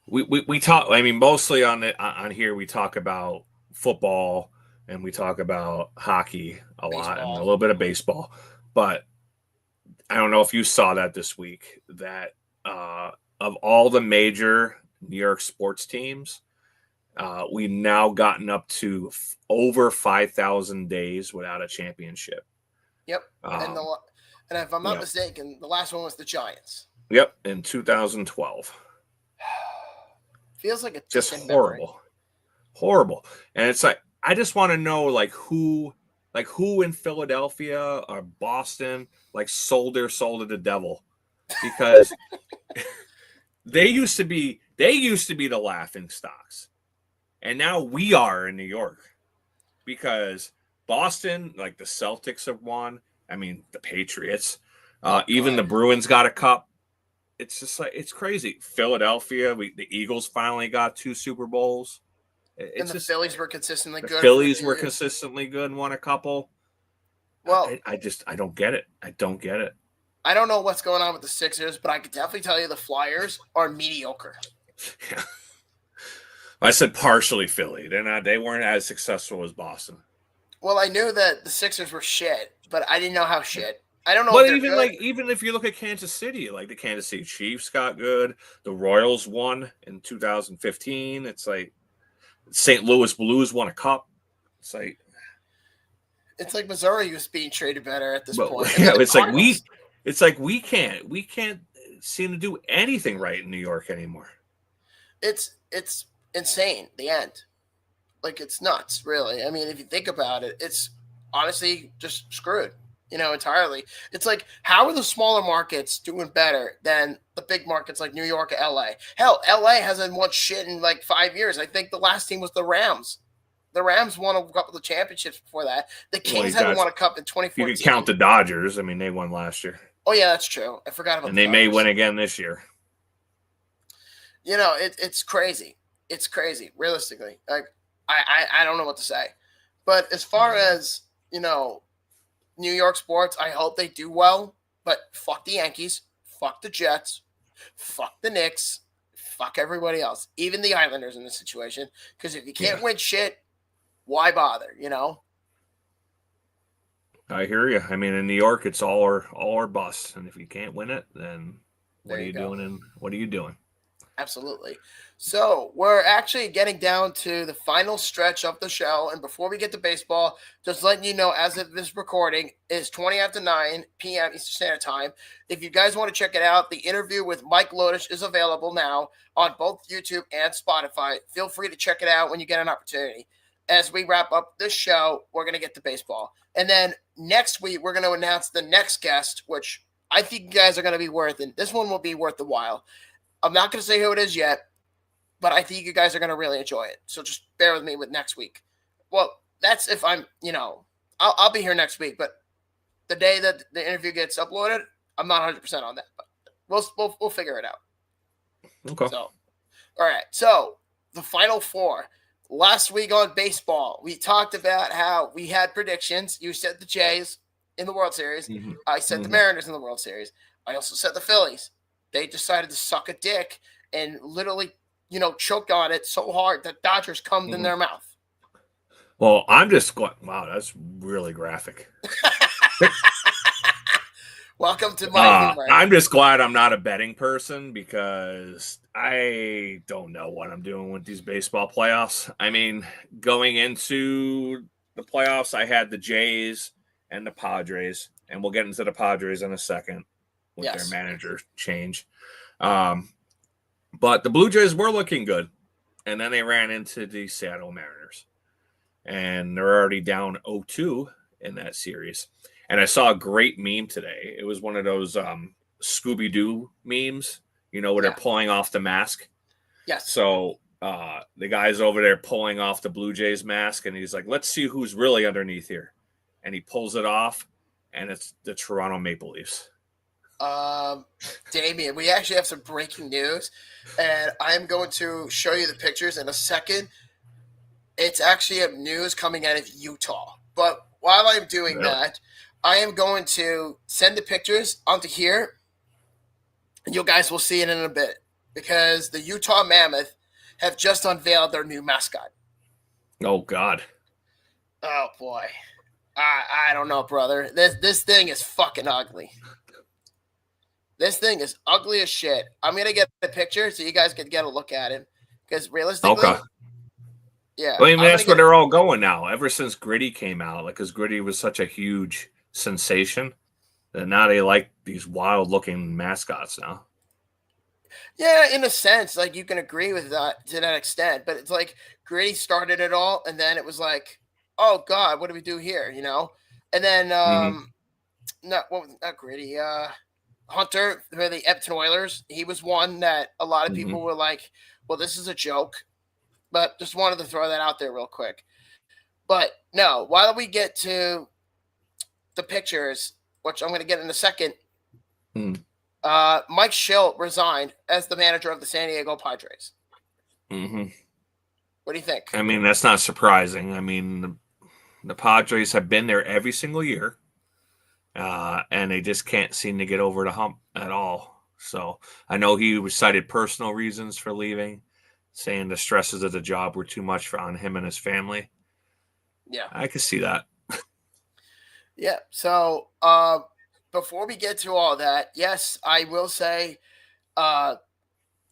we talk, mostly on here, we talk about football and we talk about hockey a lot and a little bit of baseball. But I don't know if you saw that this week, that of all the major New York sports teams, we've now gotten up to over 5,000 days without a championship. Yep. And if I'm not mistaken, the last one was the Giants. Yep, in 2012. Feels like a just horrible. And it's like, I just want to know who in Philadelphia or Boston sold their soul to the devil, because they used to be the laughing stocks, and now we are in New York because Boston, the Celtics have won. The Patriots, even the Bruins got a cup. It's just it's crazy. Philadelphia, the Eagles finally got 2 Super Bowls. Phillies were consistently good. Phillies were consistently good and won a couple. Well, I don't get it. I don't get it. I don't know what's going on with the Sixers, but I could definitely tell you the Flyers are mediocre. Yeah. I said partially Philly. They weren't as successful as Boston. Well, I knew that the Sixers were shit, but I didn't know how shit. I don't know. But even if you look at Kansas City, the Kansas City Chiefs got good. The Royals won in 2015. It's St. Louis Blues won a cup. It's like Missouri was being treated better at this point. Yeah, we can't seem to do anything right in New York anymore. It's insane. The end. It's nuts, really. If you think about it, it's honestly just screwed. Entirely. It's how are the smaller markets doing better than the big markets like New York or LA? Hell, LA hasn't won shit in 5 years. I think the last team was the Rams. The Rams won a couple of championships before that. The Kings haven't won a cup in 2014. You can count the Dodgers. They won last year. Oh, yeah, that's true. I forgot about that. And they may win again this year. It's crazy. It's crazy, realistically. I don't know what to say. But as far as, New York sports, I hope they do well, but fuck the Yankees, fuck the Jets, fuck the Knicks, fuck everybody else, even the Islanders in this situation, because if you can't win shit, why bother, I hear you. In New York, it's all or bust, and if you can't win it, then what are you doing? And what are you doing? Absolutely. So we're actually getting down to the final stretch of the show. And before we get to baseball, just letting you know, as of this recording, is 20 after 9 p.m. Eastern Standard Time. If you guys want to check it out, the interview with Mike Lodish is available now on both YouTube and Spotify. Feel free to check it out when you get an opportunity. As we wrap up this show, we're going to get to baseball. And then next week, we're going to announce the next guest, which I think you guys are going to be worth it. This one will be worth the while. I'm not going to say who it is yet, but I think you guys are going to really enjoy it. So just bear with me with next week. Well, that's if I'm, I'll be here next week, but the day that the interview gets uploaded, I'm not 100% on that, but we'll figure it out. Okay. So, all right. So the Final Four. Last week on baseball, we talked about how we had predictions. You said the Jays in the World Series. Mm-hmm. I said the Mariners in the World Series. I also said the Phillies. They decided to suck a dick and literally, choked on it so hard that Dodgers cummed in their mouth. Well, I'm just going, wow, that's really graphic. Welcome to my humor. I'm just glad I'm not a betting person because I don't know what I'm doing with these baseball playoffs. I mean, going into the playoffs, I had the Jays and the Padres, and we'll get into the Padres in a second with their manager change. But the Blue Jays were looking good, and then they ran into the Seattle Mariners, and they're already down 0-2 in that series. And I saw a great meme today. It was one of those Scooby-Doo memes, where they're pulling off the mask. Yes. So the guy's over there pulling off the Blue Jays mask, and he's like, let's see who's really underneath here. And he pulls it off, and it's the Toronto Maple Leafs. Damien, we actually have some breaking news, and I'm going to show you the pictures in a second. It's actually news coming out of Utah. But while I'm doing that, I am going to send the pictures onto here, and you guys will see it in a bit, because the Utah Mammoth have just unveiled their new mascot. Oh, God. Oh, boy. I don't know, brother. This thing is fucking ugly. This thing is ugly as shit. I'm going to get the picture so you guys can get a look at it, because realistically, yeah. Well, I mean, that's where they're all going now. Ever since Gritty came out, because Gritty was such a huge sensation that now they like these wild-looking mascots now. Yeah, in a sense, like you can agree with that to that extent, but it's like Gritty started it all, and then it was like, oh God, what do we do here? And then not Gritty, Hunter for the Edmonton Oilers. He was one that a lot of people were like, well, this is a joke, but just wanted to throw that out there real quick. But no, why don't we get to the pictures, which I'm going to get in a second. Mike Schilt resigned as the manager of the San Diego Padres. What do you think? I mean, that's not surprising. I mean, the Padres have been there every single year, and they just can't seem to get over the hump at all. So I know he cited personal reasons for leaving, saying the stresses of the job were too much on him and his family. Yeah, I could see that. Yeah. So before we get to all that, yes, I will say, good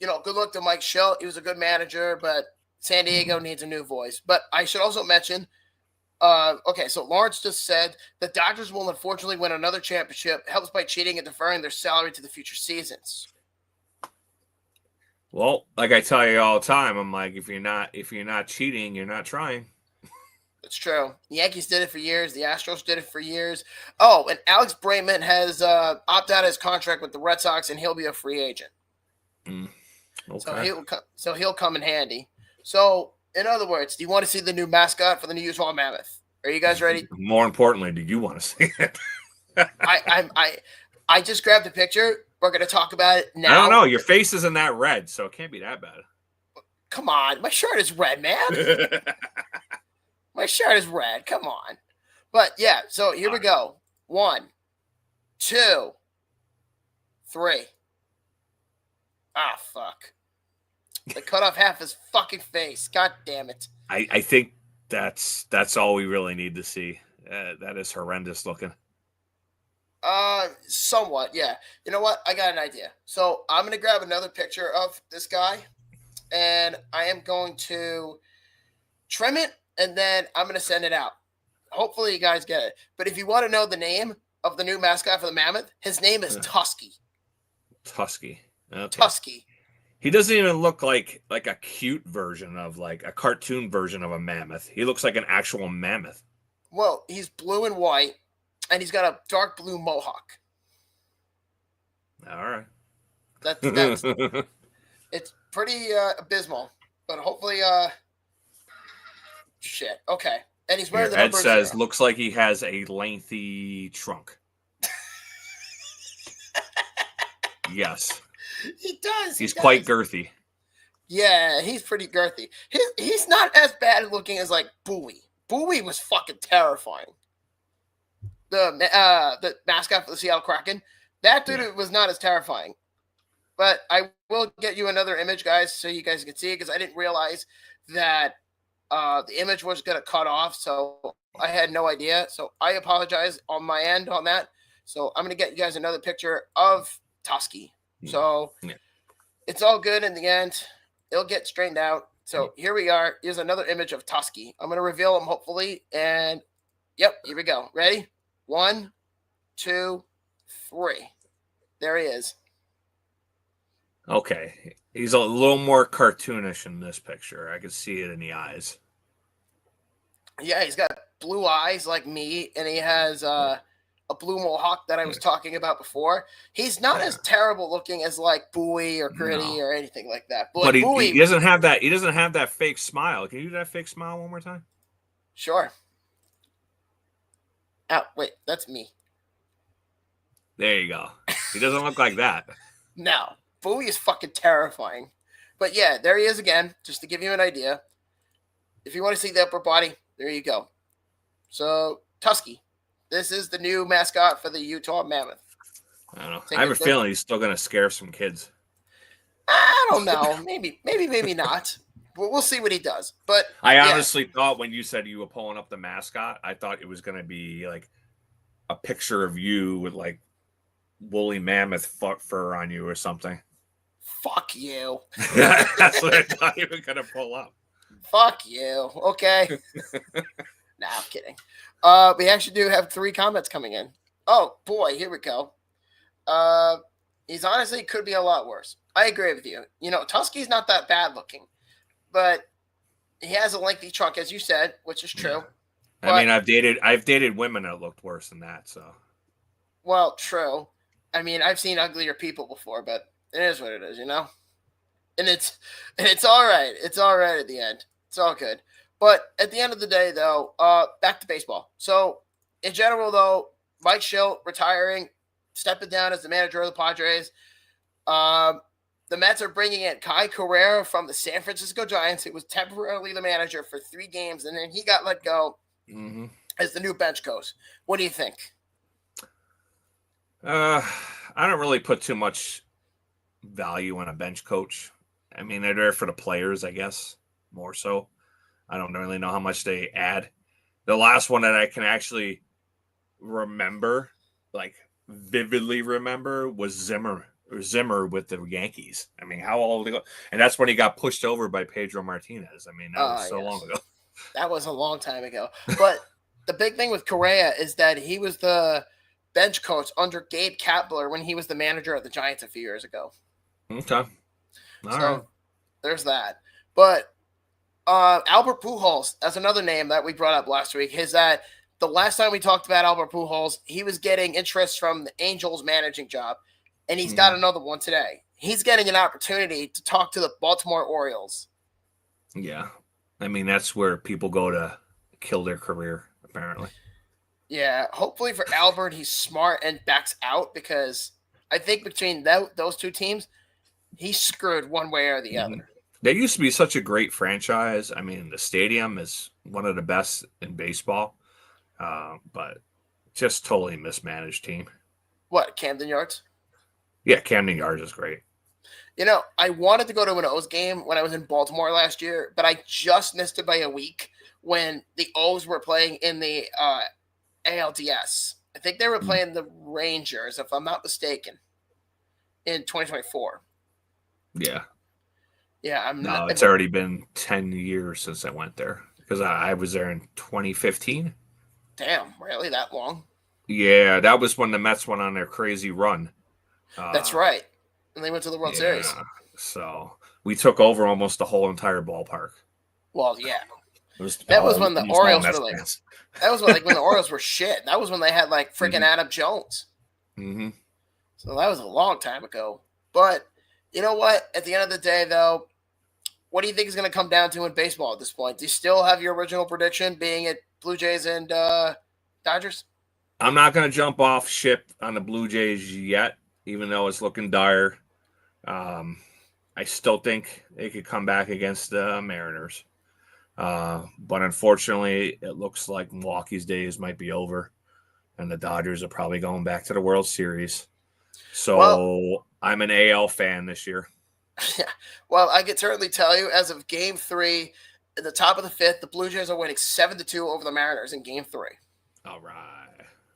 luck to Mike Schilt. He was a good manager, but San Diego needs a new voice. But I should also mention, so Lawrence just said the Dodgers will unfortunately win another championship, helps by cheating and deferring their salary to the future seasons. Well, like I tell you all the time, I'm like, if you're not cheating, you're not trying. It's true. The Yankees did it for years. The Astros did it for years. Oh, and Alex Bregman has opted out of his contract with the Red Sox, and he'll be a free agent. Okay. So he'll come in handy. So, in other words, do you want to see the new mascot for the new Utah Mammoth? Are you guys ready? More importantly, do you want to see it? I just grabbed a picture. We're going to talk about it now. I don't know. Your face isn't that red, so it can't be that bad. Come on. My shirt is red, man. My shirt is red. Come on. But, yeah, so here we go. 1, 2, 3. Ah, fuck. They cut off half his fucking face. God damn it. I think that's all we really need to see. That is horrendous looking. Somewhat, yeah. You know what? I got an idea. So I'm going to grab another picture of this guy, and I am going to trim it, and then I'm going to send it out. Hopefully you guys get it. But if you want to know the name of the new mascot for the Mammoth, his name is Tusky. Tusky. Okay. Tusky. He doesn't even look like a cute version of like a cartoon version of a mammoth. He looks like an actual mammoth. Well, he's blue and white, and he's got a dark blue mohawk. All right. That's it's pretty abysmal, but hopefully shit. Okay. And he's wearing the number Ed says 0. looks like he has a lengthy trunk. Yes. He does. He's quite girthy. Yeah, he's pretty girthy. He's not as bad looking as like Bowie. Bowie was fucking terrifying. The mascot for the Seattle Kraken. That dude was not as terrifying. But I will get you another image, guys, so you guys can see it, because I didn't realize that The image was going to cut off, so I had no idea. So I apologize on my end on that. So I'm going to get you guys another picture of Tusky. So it's all good in the end. It'll get straightened out. So here we are. Here's another image of Tusky. I'm going to reveal him, hopefully. And, yep, here we go. Ready? 1, 2, 3. There he is. Okay. He's a little more cartoonish in this picture. I can see it in the eyes. Yeah, he's got blue eyes like me, and he has a blue mohawk that I was talking about before. He's not as terrible looking as like Bowie or Gritty or anything like that. But Bowie, he doesn't have that. He doesn't have that fake smile. Can you do that fake smile one more time? Sure. Oh, wait, that's me. There you go. He doesn't look like that. No, Bowie is fucking terrifying. But yeah, there he is again, just to give you an idea. If you want to see the upper body, there you go. So, Tusky. This is the new mascot for the Utah Mammoth. I don't know. I have a feeling he's still going to scare some kids. I don't know. Maybe not. We'll see what he does. But I honestly thought when you said you were pulling up the mascot, I thought it was going to be like a picture of you with like woolly mammoth fur on you or something. Fuck you. That's what I thought you were going to pull up. Fuck you. Okay. Nah, I'm kidding. We actually do have 3 comments coming in. Oh, boy. Here we go. He's honestly could be a lot worse. I agree with you. You know, Tusky's not that bad looking, but he has a lengthy trunk, as you said, which is true. Yeah. I mean, I've dated women that looked worse than that. So, well, true. I mean, I've seen uglier people before, but it is what it is, you know. And it's all right. It's all right at the end. It's all good. But at the end of the day, though, back to baseball. So, in general, though, Mike Schilt retiring, stepping down as the manager of the Padres. The Mets are bringing in Kai Correa from the San Francisco Giants, who was temporarily the manager for 3 games, and then he got let go as the new bench coach. What do you think? I don't really put too much value on a bench coach. I mean, they're there for the players, I guess, more so. I don't really know how much they add. The last one that I can actually remember, like vividly remember, was Zimmer with the Yankees. I mean, how old they go? And that's when he got pushed over by Pedro Martinez. I mean, that was so long ago. That was a long time ago. But the big thing with Correa is that he was the bench coach under Gabe Kapler when he was the manager of the Giants a few years ago. Okay. All right. There's that. But Albert Pujols, that's another name that we brought up last week, is that the last time we talked about Albert Pujols, he was getting interest from the Angels managing job, and he's got another one today. He's getting an opportunity to talk to the Baltimore Orioles. Yeah. I mean, that's where people go to kill their career, apparently. Yeah, hopefully for Albert, he's smart and backs out, because I think between those 2 teams, he's screwed one way or the other. They used to be such a great franchise. I mean, the stadium is one of the best in baseball, but just totally mismanaged team. What, Camden Yards? Yeah, Camden Yards is great. You know, I wanted to go to an O's game when I was in Baltimore last year, but I just missed it by a week when the O's were playing in the ALDS. I think they were playing the Rangers, if I'm not mistaken, in 2024. Yeah. Yeah, it's already been 10 years since I went there, because I was there in 2015. Damn, really that long? Yeah, that was when the Mets went on their crazy run. That's right. And they went to the World Series. So we took over almost the whole entire ballpark. Well, yeah. That was when the Orioles were like, that was when the Orioles were shit. That was when they had like freaking Adam Jones. Mm-hmm. So that was a long time ago. But you know what? At the end of the day, though, what do you think is going to come down to in baseball at this point? Do you still have your original prediction being at Blue Jays and Dodgers? I'm not going to jump off ship on the Blue Jays yet, even though it's looking dire. I still think they could come back against the Mariners. But unfortunately, it looks like Milwaukee's days might be over, and the Dodgers are probably going back to the World Series. So I'm an AL fan this year. Yeah. Well, I can certainly tell you, as of Game 3, at the top of the 5th, the Blue Jays are winning 7-2 over the Mariners in Game 3. All right.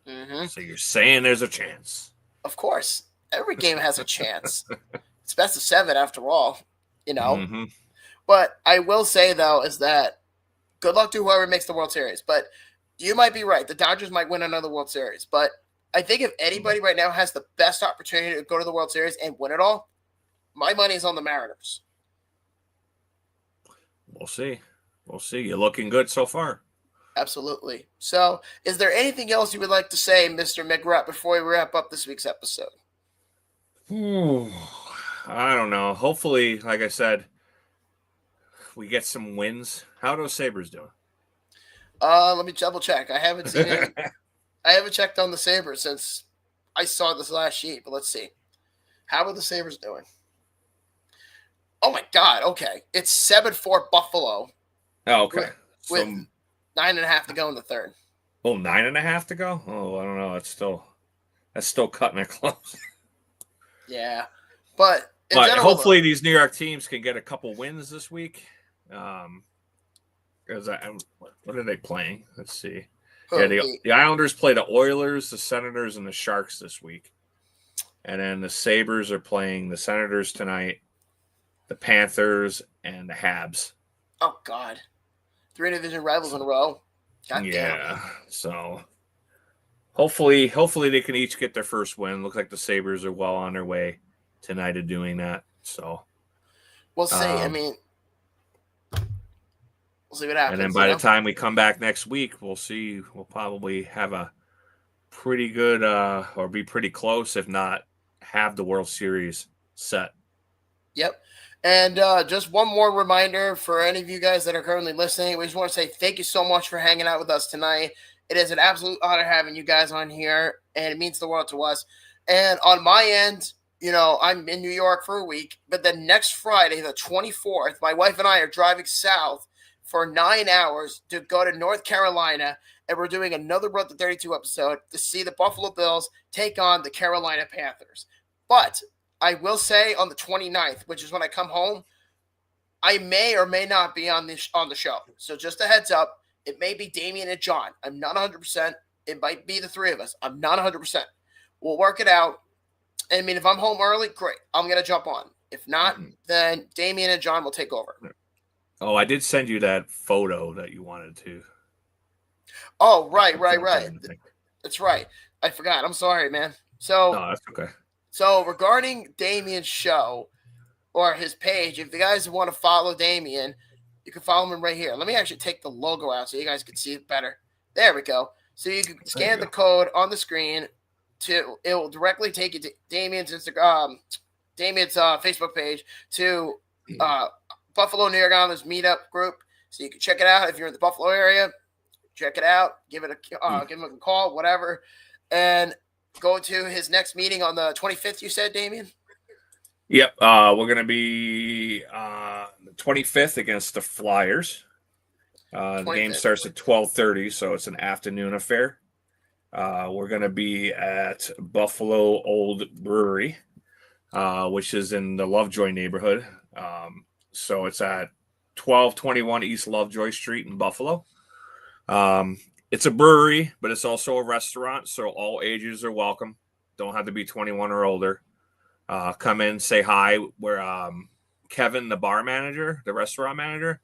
Mm-hmm. So you're saying there's a chance? Of course. Every game has a chance. It's best of 7 after all, you know. Mm-hmm. But I will say, though, is that good luck to whoever makes the World Series. But you might be right. The Dodgers might win another World Series. But I think if anybody right now has the best opportunity to go to the World Series and win it all, my money is on the Mariners. We'll see. We'll see. You're looking good so far. Absolutely. So, is there anything else you would like to say, Mr. McGrath, before we wrap up this week's episode? I don't know. Hopefully, like I said, we get some wins. How are those Sabres doing? Let me double check. I haven't seen it. I haven't checked on the Sabres since I saw this last sheet, but let's see. How are the Sabres doing? Oh my God. Okay. It's 7-4 Buffalo. Oh, okay. With 9.5 to go in the third. Oh, 9.5 to go? Oh, I don't know. That's still cutting it close. Yeah. But hopefully these New York teams can get a couple wins this week. Because what are they playing? Let's see. Yeah, the Islanders play the Oilers, the Senators, and the Sharks this week. And then the Sabres are playing the Senators tonight, the Panthers, and the Habs. Oh, God. 3 division rivals in a row. God yeah. Damn. So hopefully they can each get their first win. Looks like the Sabres are well on their way tonight of doing that. So we'll see. I mean, we'll see what happens. And then by the time we come back next week, we'll see. We'll probably have a pretty good or be pretty close, if not have the World Series set. Yep. And just one more reminder for any of you guys that are currently listening. We just want to say thank you so much for hanging out with us tonight. It is an absolute honor having you guys on here, and it means the world to us. And on my end, you know, I'm in New York for a week, but then next Friday, the 24th, my wife and I are driving south for 9 hours to go to North Carolina, and we're doing another Road to 32 episode to see the Buffalo Bills take on the Carolina Panthers. But I will say on the 29th, which is when I come home, I may or may not be on the show. So just a heads up, it may be Damian and John. I'm not 100%. It might be the three of us. I'm not 100%. We'll work it out. I mean, if I'm home early, great. I'm going to jump on. If not, then Damian and John will take over. Oh, I did send you that photo that you wanted to. Oh, right. That's right. I forgot. I'm sorry, man. So, no, that's okay. So regarding Damian's show or his page, if you guys want to follow Damian, you can follow him right here. Let me actually take the logo out so you guys can see it better. There we go. So you can scan the code on the screen it will directly take you to Damian's Instagram, Damian's Facebook page to Buffalo New York Islanders meetup group. So you can check it out if you're in the Buffalo area. Check it out. Give him a call, whatever, and go to his next meeting on the 25th, you said, Damian? Yep. We're going to be the 25th against the Flyers. The game starts at 12:30, so it's an afternoon affair. We're going to be at Buffalo Old Brewery, which is in the Lovejoy neighborhood. So it's at 1221 East Lovejoy Street in Buffalo. It's a brewery, but it's also a restaurant, so all ages are welcome. Don't have to be 21 or older. Come in, say hi. Where Kevin, the bar manager, the restaurant manager,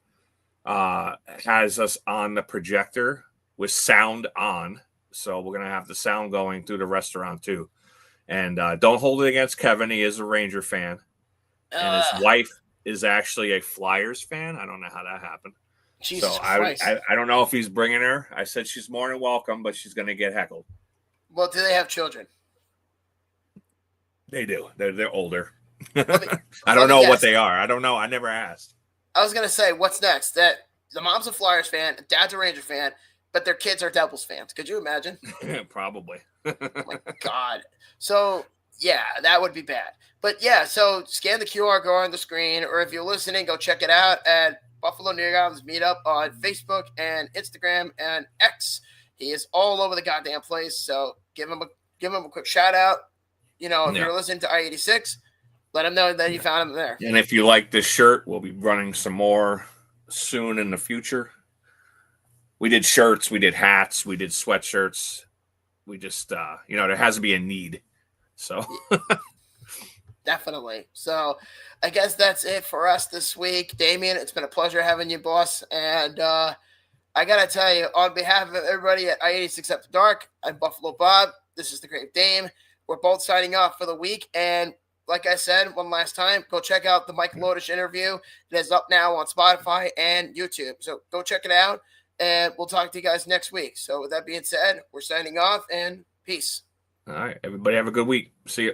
has us on the projector with sound on. So we're going to have the sound going through the restaurant too. And don't hold it against Kevin. He is a Ranger fan. And his wife is actually a Flyers fan. I don't know how that happened. Jesus so Christ. I don't know if he's bringing her. I said she's more than welcome, but she's going to get heckled. Well, do they have children? They do. They're older. I don't know what they are. I don't know. I never asked. I was going to say, what's next? That the mom's a Flyers fan, dad's a Ranger fan, but their kids are Devils fans. Could you imagine? Probably. Oh my God. So, yeah, that would be bad. But, yeah, so scan the QR, go on the screen, or if you're listening, go check it out at Buffalo New York Islanders Meetup on Facebook and Instagram and X. He is all over the goddamn place. So give him a quick shout out. You know, if you're listening to I-86, let him know that you found him there. And if you like this shirt, we'll be running some more soon in the future. We did shirts, we did hats, we did sweatshirts. We just, there has to be a need. So definitely. So I guess that's it for us this week. Damien, it's been a pleasure having you, boss. And I got to tell you, on behalf of everybody at I-86 After Dark, I'm Buffalo Bob. This is the Great Dame. We're both signing off for the week. And like I said, one last time, go check out the Mike Lodish interview. It is up now on Spotify and YouTube. So go check it out, and we'll talk to you guys next week. So with that being said, we're signing off, and peace. All right, everybody have a good week. See you.